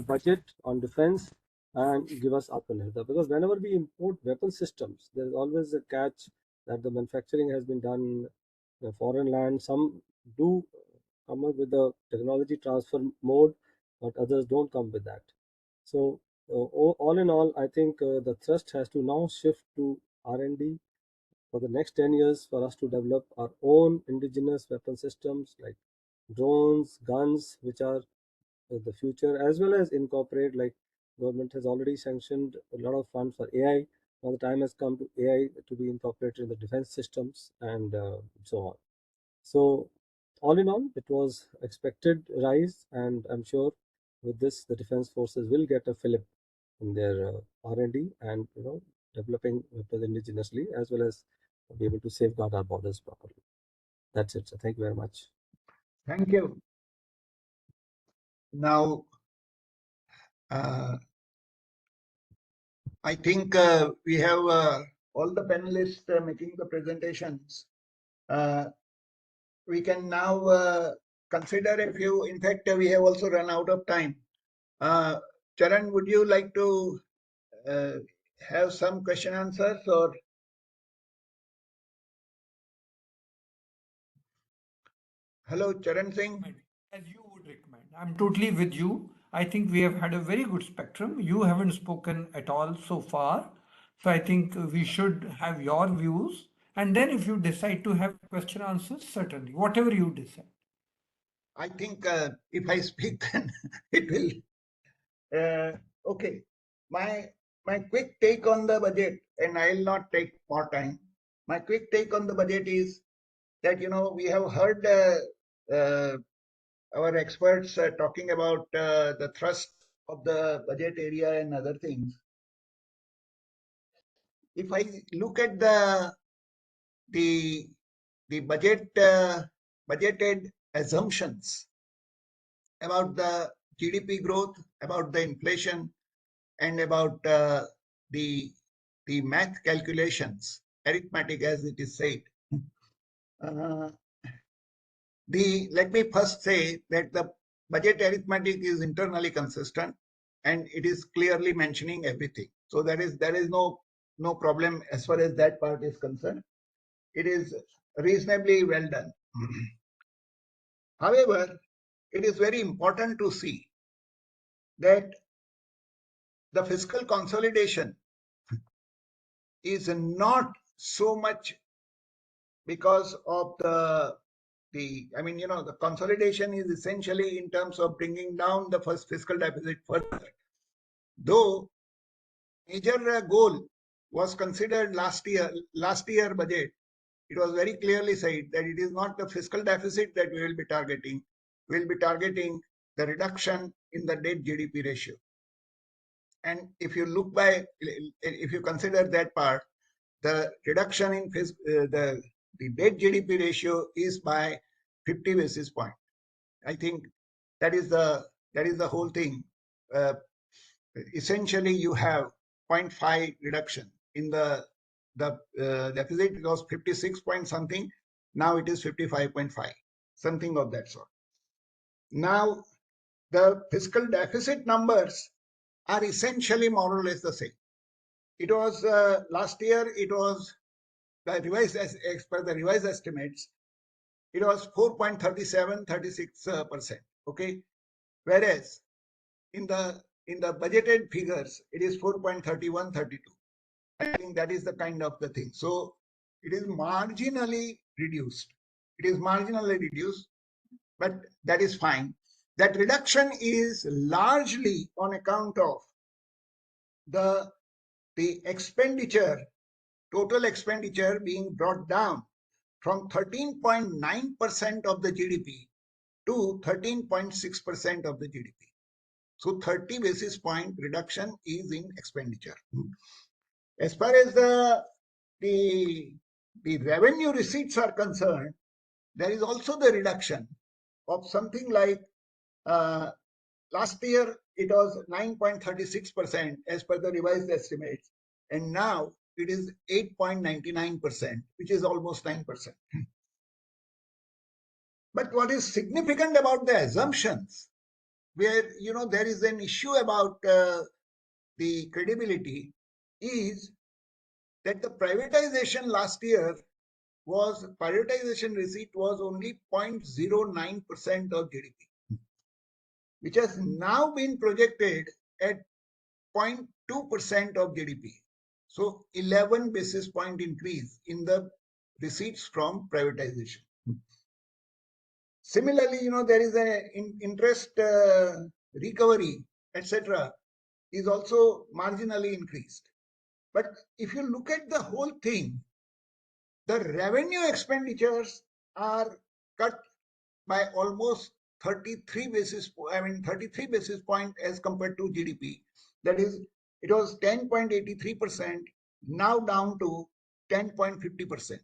budget on defense and give us Atmanirbhar. Because whenever we import weapon systems, there is always a catch that the manufacturing has been done in a foreign land. Some do come up with the technology transfer mode, but others don't come with that. So all in all, I think the thrust has to now shift to R&D for the next 10 years for us to develop our own indigenous weapon systems like drones, guns, which are the future, as well as incorporate, like government has already sanctioned a lot of funds for AI. Now the time has come to AI to be incorporated in the defense systems and so on. So all in all, it was expected rise, and I'm sure with this the defense forces will get a fillip in their R&D and developing weapons indigenously, as well as be able to safeguard our borders properly. That's it. So thank you very much. Thank you. Now, I think we have all the panelists making the presentations. We can now consider a few. In fact, we have also run out of time. Charan, would you like to have some question answers, or? Hello, Charan Singh. As you would recommend. I'm totally with you. I think we have had a very good spectrum. You haven't spoken at all so far. So I think we should have your views. And then if you decide to have question answers, certainly, whatever you decide. I think if I speak, then it will. Okay. My quick take on the budget, and I'll not take more time. My quick take on the budget is that, we have heard our experts talking about the thrust of the budget area and other things. If I look at the budgeted assumptions about the GDP growth, about the inflation, and about the math calculations, arithmetic as it is said. Let me first say that the budget arithmetic is internally consistent, and it is clearly mentioning everything. So there is no problem as far as that part is concerned. It is reasonably well done. However, it is very important to see that the fiscal consolidation is not so much because of the consolidation is essentially in terms of bringing down the first fiscal deficit further. Though major goal was considered last year budget, it was very clearly said that it is not the fiscal deficit that we will be targeting. We will be targeting the reduction in the debt GDP ratio. And if you if you consider that part, the reduction in the debt GDP ratio is by 50 basis points. I think that is the whole thing. essentially you have 0.5 reduction in the deficit. It was 56 point something, now it is 55.5, something of that sort. Now the fiscal deficit numbers are essentially more or less the same. It was last year, it was the revised, as per the revised estimates, it was 4.37-36%. Okay, whereas in the budgeted figures, it is 4.31-32. I think that is the kind of the thing. So it is marginally reduced. It is marginally reduced, but that is fine. That reduction is largely on account of the expenditure, total expenditure being brought down from 13.9% of the GDP to 13.6% of the GDP. So 30 basis point reduction is in expenditure. As far as the revenue receipts are concerned, there is also the reduction of something like last year it was 9.36% as per the revised estimates, and now it is 8.99%, which is almost 9%. But what is significant about the assumptions, where there is an issue about the credibility, is that the privatization last year was, privatization receipt was only 0.09% of GDP, which has now been projected at 0.2% of GDP. So 11 basis point increase in the receipts from privatization. Similarly, there is an interest recovery, etc., is also marginally increased. But if you look at the whole thing, the revenue expenditures are cut by almost 33 basis point as compared to GDP. That is, it was 10.83%, now down to 10.50%.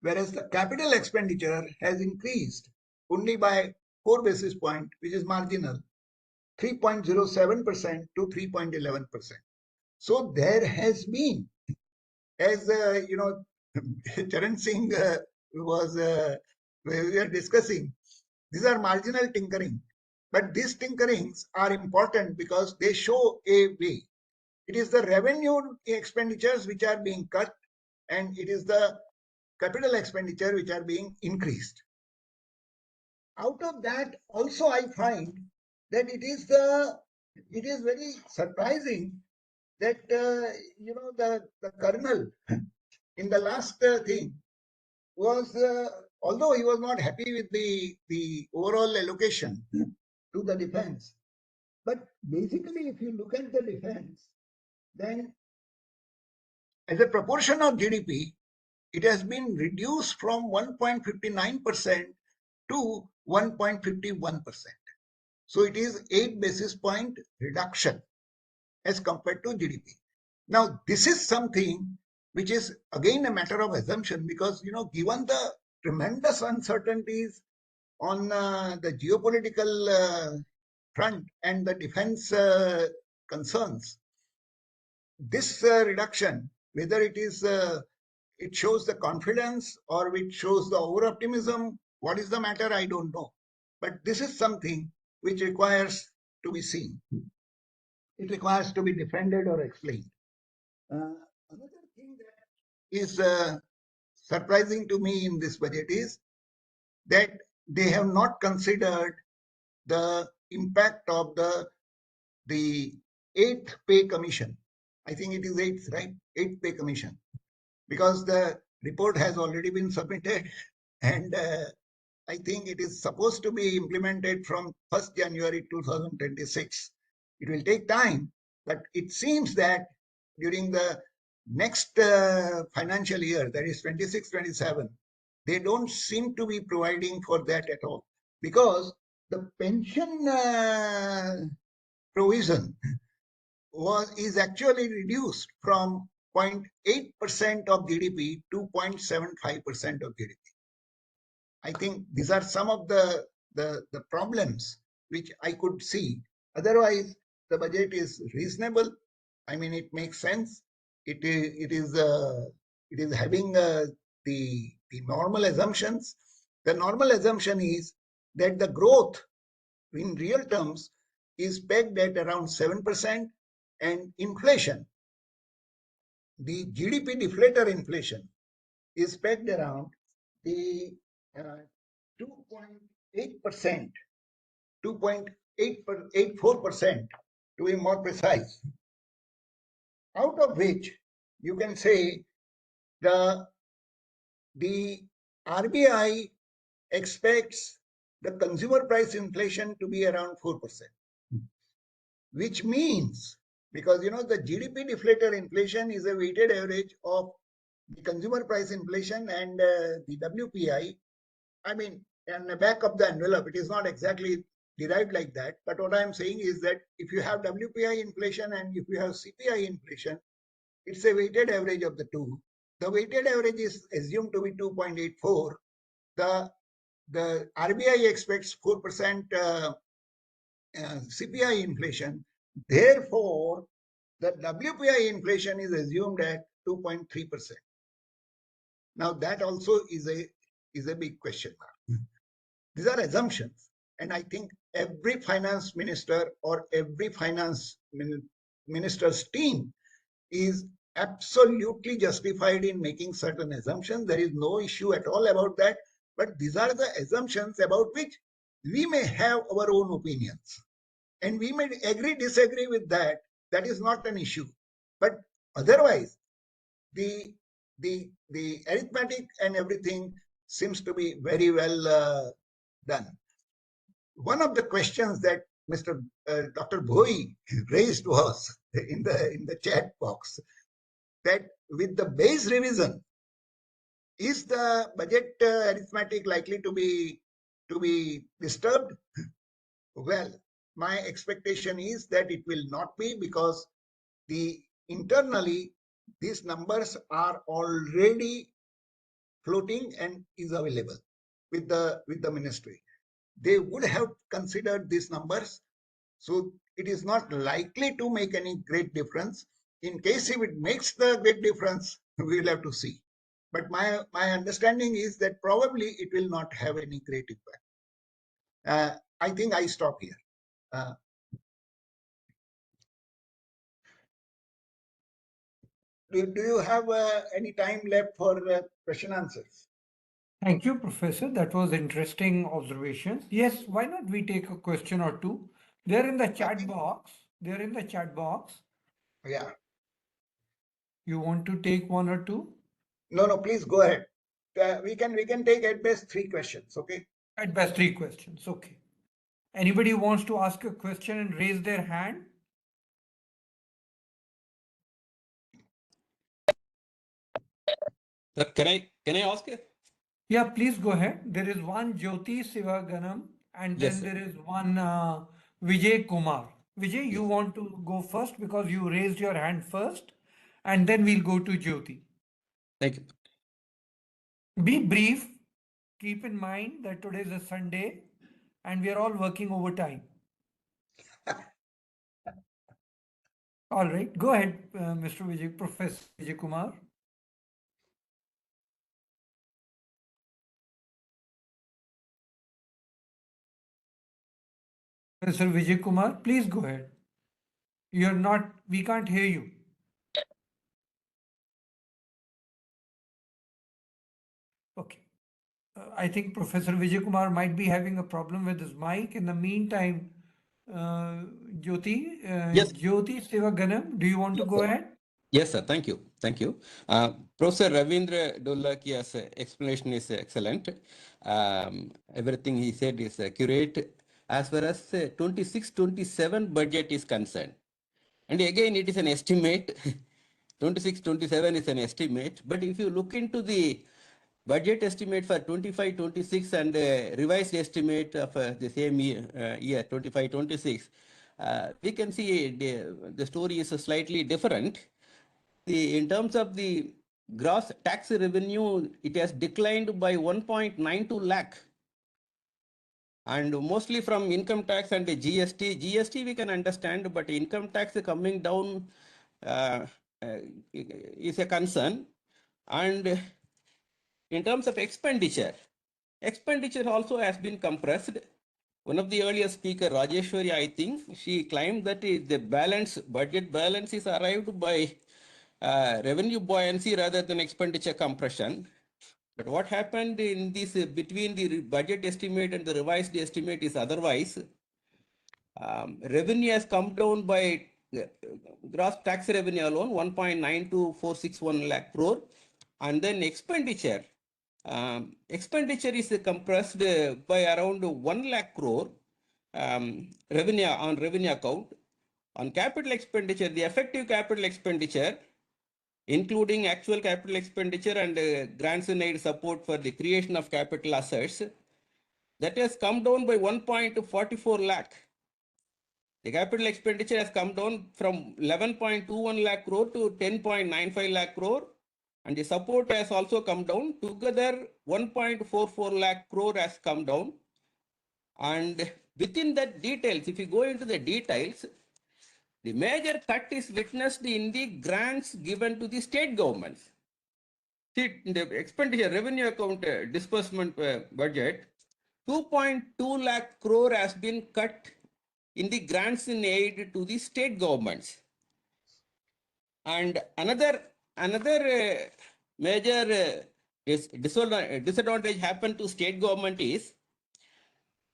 Whereas the capital expenditure has increased only by 4 basis point, which is marginal, 3.07% to 3.11%. So there has been, as Charan Singh was, we were discussing, these are marginal tinkering, but these tinkerings are important because they show a way. It is the revenue expenditures which are being cut, and it is the capital expenditure which are being increased. Out of that, also I find that it is very surprising that the colonel in the last thing was, although he was not happy with the overall allocation to the defense, but basically if you look at the defense, then as a proportion of GDP, it has been reduced from 1.59% to 1.51%. So it is 8 basis point reduction as compared to GDP. Now, this is something which is again a matter of assumption, because given the tremendous uncertainties on the geopolitical front and the defense concerns, this reduction, whether it is it shows the confidence or it shows the over optimism, what is the matter, I don't know. But this is something which requires to be seen. It requires to be defended or explained. Another thing that is surprising to me in this budget is that they have not considered the impact of the 8th pay commission. I think it is 8th, right? 8th pay commission. Because the report has already been submitted, and I think it is supposed to be implemented from 1st January 2026. It will take time, but it seems that during the next financial year, that is 26-27, they don't seem to be providing for that at all, because the pension provision is actually reduced from 0.8% of GDP to 0.75% of GDP. I think these are some of the problems which I could see. Otherwise, the budget is reasonable. I mean, it makes sense. It is having the normal assumptions. The normal assumption is that the growth in real terms is pegged at around 7%, and inflation, the GDP deflator inflation, is pegged around the 2.8%, 2.84% to be more precise. Out of which you can say the RBI expects the consumer price inflation to be around 4%, which means, because you know the GDP deflator inflation is a weighted average of the consumer price inflation and the WPI. I mean, in the back of the envelope, it is not exactly derived like that. But what I am saying is that if you have WPI inflation and if you have CPI inflation, it's a weighted average of the two. The weighted average is assumed to be 2.84. The RBI expects 4% CPI inflation. Therefore, the WPI inflation is assumed at 2.3%. Now that also is a big question mark. These are assumptions, and I think every finance minister or every finance minister's team is absolutely justified in making certain assumptions. There is no issue at all about that. But these are the assumptions about which we may have our own opinions, and we may agree, disagree with that. That is not an issue. But otherwise, the arithmetic and everything seems to be very well done. One of the questions that Dr. Bhoi raised was in the chat box, that with the base revision, is the budget arithmetic likely to be disturbed? Well, my expectation is that it will not be, because internally these numbers are already floating and is available with the ministry. They would have considered these numbers, so it is not likely to make any great difference. In case if it makes the great difference, we will have to see. But my understanding is that probably it will not have any great impact. I think I stop here. Do you have any time left for question answers? Thank you, Professor. That was interesting observations. Yes, why not we take a question or two? They're in the chat box. They're in the chat box. Yeah. You want to take one or two? No, please go ahead. We can take at best 3 questions, okay? At best 3 questions, okay. Anybody wants to ask a question and raise their hand? Sir, can I ask it? Yeah, please go ahead. There is one Jyoti Sivaganam, and then there is one Vijay Kumar. Vijay, you want to go first because you raised your hand first, and then we'll go to Jyoti. Thank you. Be brief. Keep in mind that today is a Sunday and we are all working overtime. All right, go ahead, Mr. Vijay, Professor Vijay Kumar. Professor Vijay Kumar, please go ahead. You're not, we can't hear you. Okay. I think Professor Vijay Kumar might be having a problem with his mic. In the meantime, Jyoti Sivaganam, do you want to go ahead? Yes, sir. Thank you. Thank you. Professor Ravindra Dholakia's explanation is excellent. Everything he said is accurate as far as 26-27 budget is concerned. And again, it is an estimate. 26-27 is an estimate. But if you look into the budget estimate for 25-26 and revised estimate of the same year, 25-26, we can see the story is slightly different. In terms of the gross tax revenue, it has declined by 1.92 lakh and mostly from income tax and the GST. GST we can understand, but income tax coming down is a concern. And in terms of expenditure also has been compressed. One of the earlier speaker, Rajeshwari, I think, she claimed that the budget balance is arrived by revenue buoyancy rather than expenditure compression. But what happened in this between the budget estimate and the revised estimate is otherwise. Revenue has come down by gross tax revenue alone 1.92461 lakh crore, and then expenditure is compressed by around 1 lakh crore revenue account. On capital expenditure, the effective capital expenditure, including actual capital expenditure and grants and aid support for the creation of capital assets, that has come down by 1.44 lakh. The capital expenditure has come down from 11.21 lakh crore to 10.95 lakh crore, and the support has also come down. Together, 1.44 lakh crore has come down. And within that details, if you go into the details, the major cut is witnessed in the grants given to the state governments. See, in the expenditure revenue account disbursement budget, 2.2 lakh crore has been cut in the grants in aid to the state governments. And another major disadvantage happened to state government is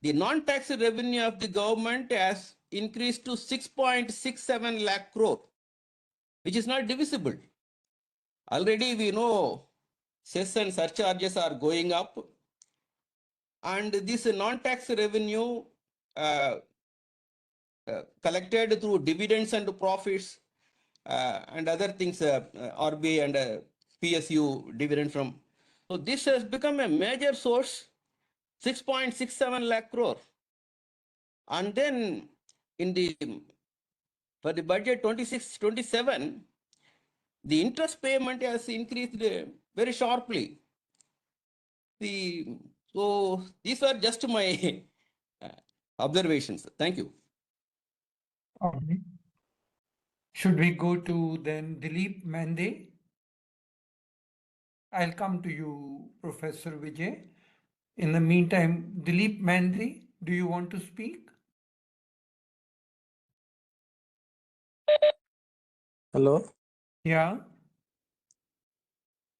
the non-tax revenue of the government has increased to 6.67 lakh crore, which is not divisible. Already we know cess and surcharges are going up, and this non-tax revenue collected through dividends and profits and other things, RBI and PSU dividend from. So this has become a major source, 6.67 lakh crore. And then for the budget 26-27, the interest payment has increased very sharply. So these are just my observations. Thank you. Okay. Should we go to then Dilip Mande? I'll come to you, Professor Vijay. In the meantime, Dilip Mande, do you want to speak? Hello. Yeah.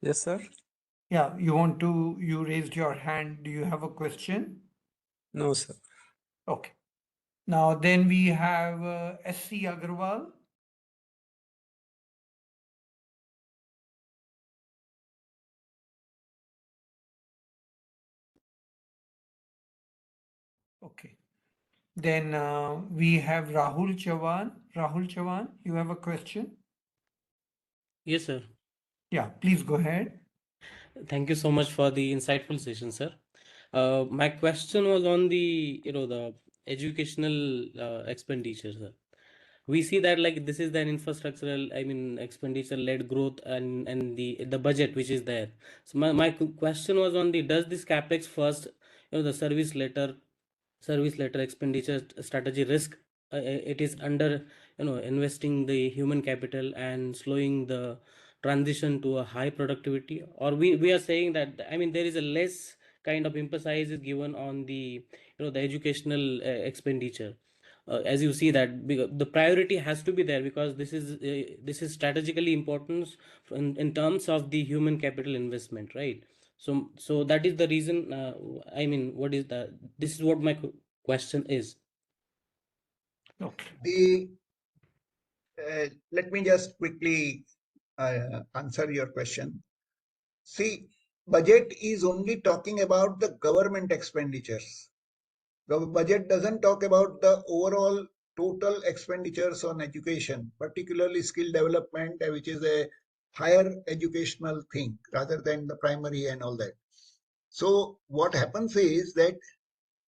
Yes, sir. Yeah, you raised your hand. Do you have a question? No, sir. Okay. Now then we have SC Agarwal. Okay. Then we have Rahul Chavan. Rahul Chavan, you have a question? Yes, sir. Yeah, please go ahead. Thank you so much for the insightful session, sir. My question was on the educational expenditure, sir. We see that like this is an infrastructural, expenditure led growth and the budget which is there. So my question was on does this capex first, the service letter expenditure strategy risk, it is under investing the human capital and slowing the transition to a high productivity, or we are saying that there is a less kind of emphasis is given on the the educational expenditure, as you see that the priority has to be there because this is strategically important in terms of the human capital investment, right? So that is the reason. What is that? This is what my question is. Okay. Let me just quickly answer your question. See, budget is only talking about the government expenditures. The budget doesn't talk about the overall total expenditures on education, particularly skill development, which is a higher educational thing rather than the primary and all that. So what happens is that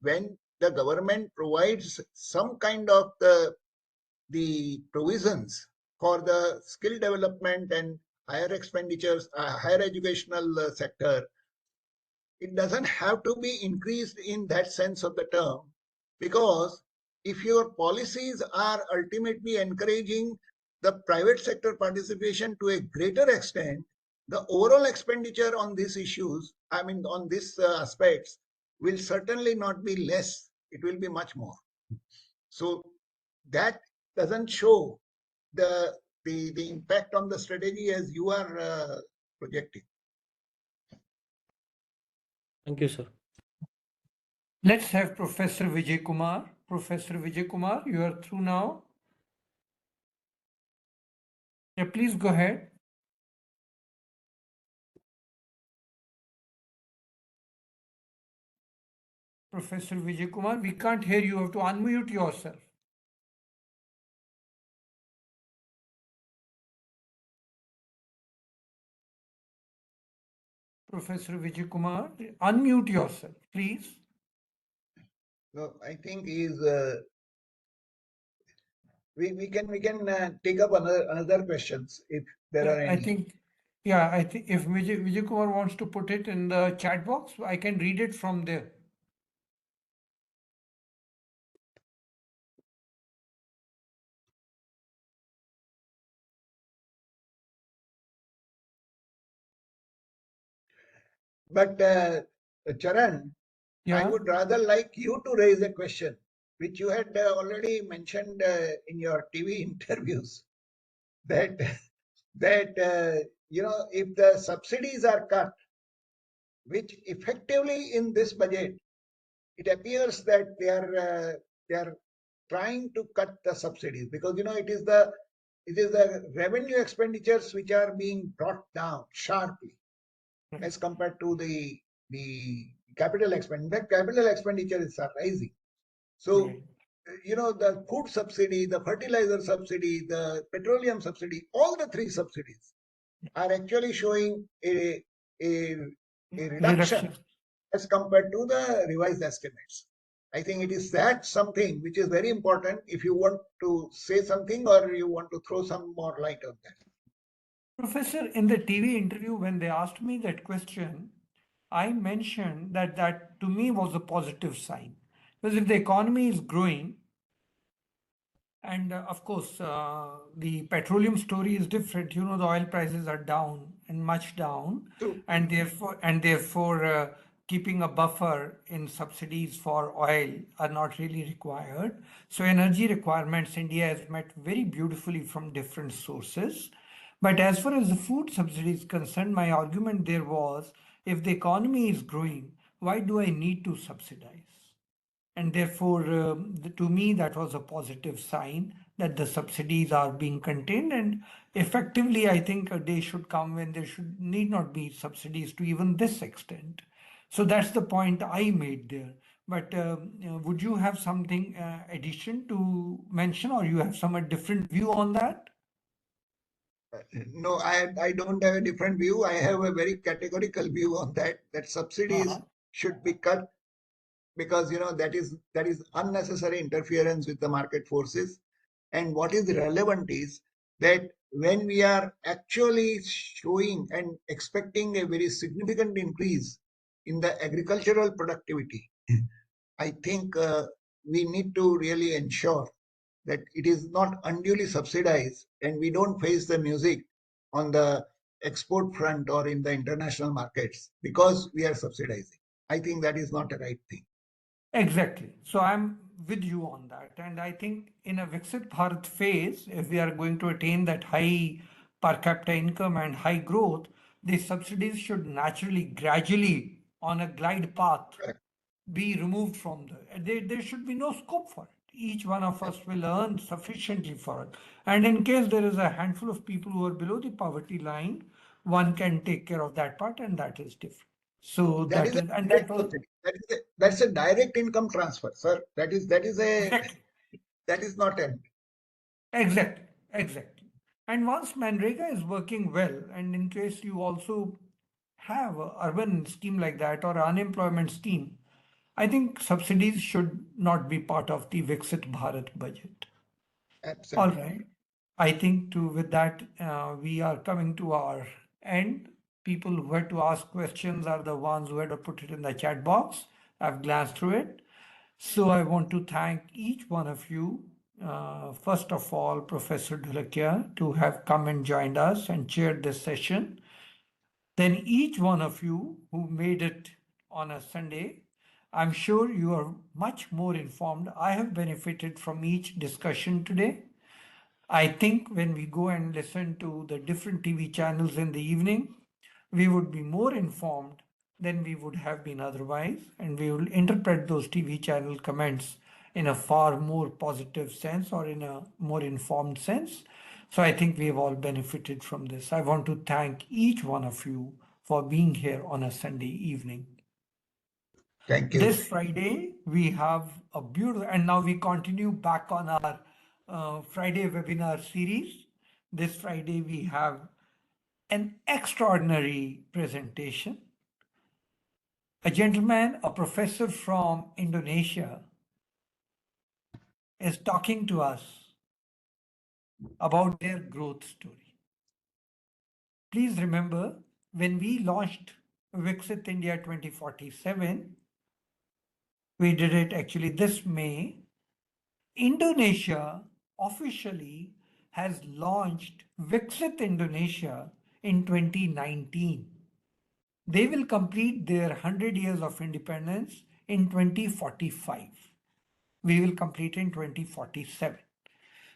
when the government provides some kind of the provisions for the skill development and higher expenditures, higher educational sector, it doesn't have to be increased in that sense of the term, because if your policies are ultimately encouraging the private sector participation to a greater extent, the overall expenditure on these issues, I mean on these aspects, will certainly not be less. It will be much more. So that doesn't show the impact on the strategy as you are projecting. Thank you, sir. Let's have Professor Bijoykumar. Professor Bijoykumar, you are through now. Yeah, please go ahead. Professor Bijoykumar, we can't hear you. You have to unmute yourself. Professor Bijoykumar, unmute yourself, please. No, I think is we can take up another questions if there are any. I think if Bijoykumar wants to put it in the chat box, I can read it from there. But Charan, I would rather like you to raise a question, which you had already mentioned in your TV interviews, that if the subsidies are cut, which effectively in this budget, it appears that they are trying to cut the subsidies, because it is the revenue expenditures which are being brought down sharply as compared to the capital expenditure. In fact, capital expenditure is rising. So, the food subsidy, the fertilizer subsidy, the petroleum subsidy, all the three subsidies are actually showing a reduction as compared to the revised estimates. I think it is that something which is very important. If you want to say something or you want to throw some more light on that. Professor, in the TV interview, when they asked me that question, I mentioned that to me was a positive sign. Because if the economy is growing, and of course, the petroleum story is different. The oil prices are down and much down, and therefore, keeping a buffer in subsidies for oil are not really required. So energy requirements, India has met very beautifully from different sources. But as far as the food subsidy is concerned, my argument there was, if the economy is growing, why do I need to subsidize? And therefore, to me, that was a positive sign that the subsidies are being contained. And effectively, I think a day should come when there need not be subsidies to even this extent. So that's the point I made there. But would you have something addition to mention, or you have some different view on that? No, I don't have a different view. I have a very categorical view on that subsidies should be cut, because that is unnecessary interference with the market forces. And what is relevant is that when we are actually showing and expecting a very significant increase in the agricultural productivity, I think we need to really ensure that it is not unduly subsidized and we don't face the music on the export front or in the international markets because we are subsidizing. I think that is not a right thing. Exactly. So I'm with you on that. And I think in a Viksit Bharat phase, if we are going to attain that high per capita income and high growth, these subsidies should naturally, gradually, on a glide path, be removed from there should be no scope for it. Each one of us will earn sufficiently for it. And in case there is a handful of people who are below the poverty line, one can take care of that part, and that is different. So that's a direct income transfer, sir. That is not an exactly. And once Manrega is working well, and in case you also have an urban scheme like that or unemployment scheme, I think subsidies should not be part of the Viksit Bharat budget. Absolutely. All right. I think with that, we are coming to our end. People who had to ask questions are the ones who had to put it in the chat box. I've glanced through it. So I want to thank each one of you. First of all, Professor Dholakia, to have come and joined us and chaired this session. Then each one of you who made it on a Sunday. I'm sure you are much more informed. I have benefited from each discussion today. I think when we go and listen to the different TV channels in the evening, we would be more informed than we would have been otherwise, and we will interpret those TV channel comments in a far more positive sense or in a more informed sense. So I think we have all benefited from this. I want to thank each one of you for being here on a Sunday evening. Thank you. This Friday, we have a beautiful, and now we continue back on our Friday webinar series. This Friday, we have an extraordinary presentation. A gentleman, a professor from Indonesia, is talking to us about their growth story. Please remember, when we launched Viksit India 2047, we did it actually this May. Indonesia officially has launched Viksit Indonesia in 2019. They will complete their 100 years of independence in 2045. We will complete in 2047.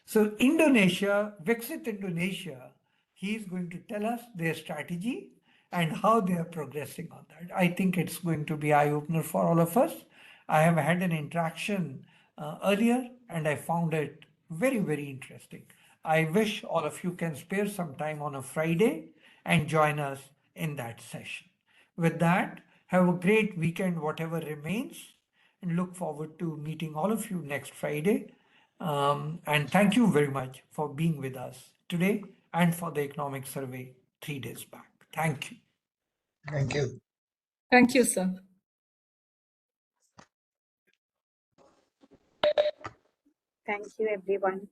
So Indonesia, Viksit Indonesia, he's going to tell us their strategy and how they are progressing on that. I think it's going to be eye-opener for all of us. I have had an interaction earlier and I found it very, very interesting. I wish all of you can spare some time on a Friday and join us in that session. With that, have a great weekend, whatever remains, and look forward to meeting all of you next Friday. And thank you very much for being with us today and for the economic survey 3 days back. Thank you. Thank you. Thank you, sir. Thank you, everyone.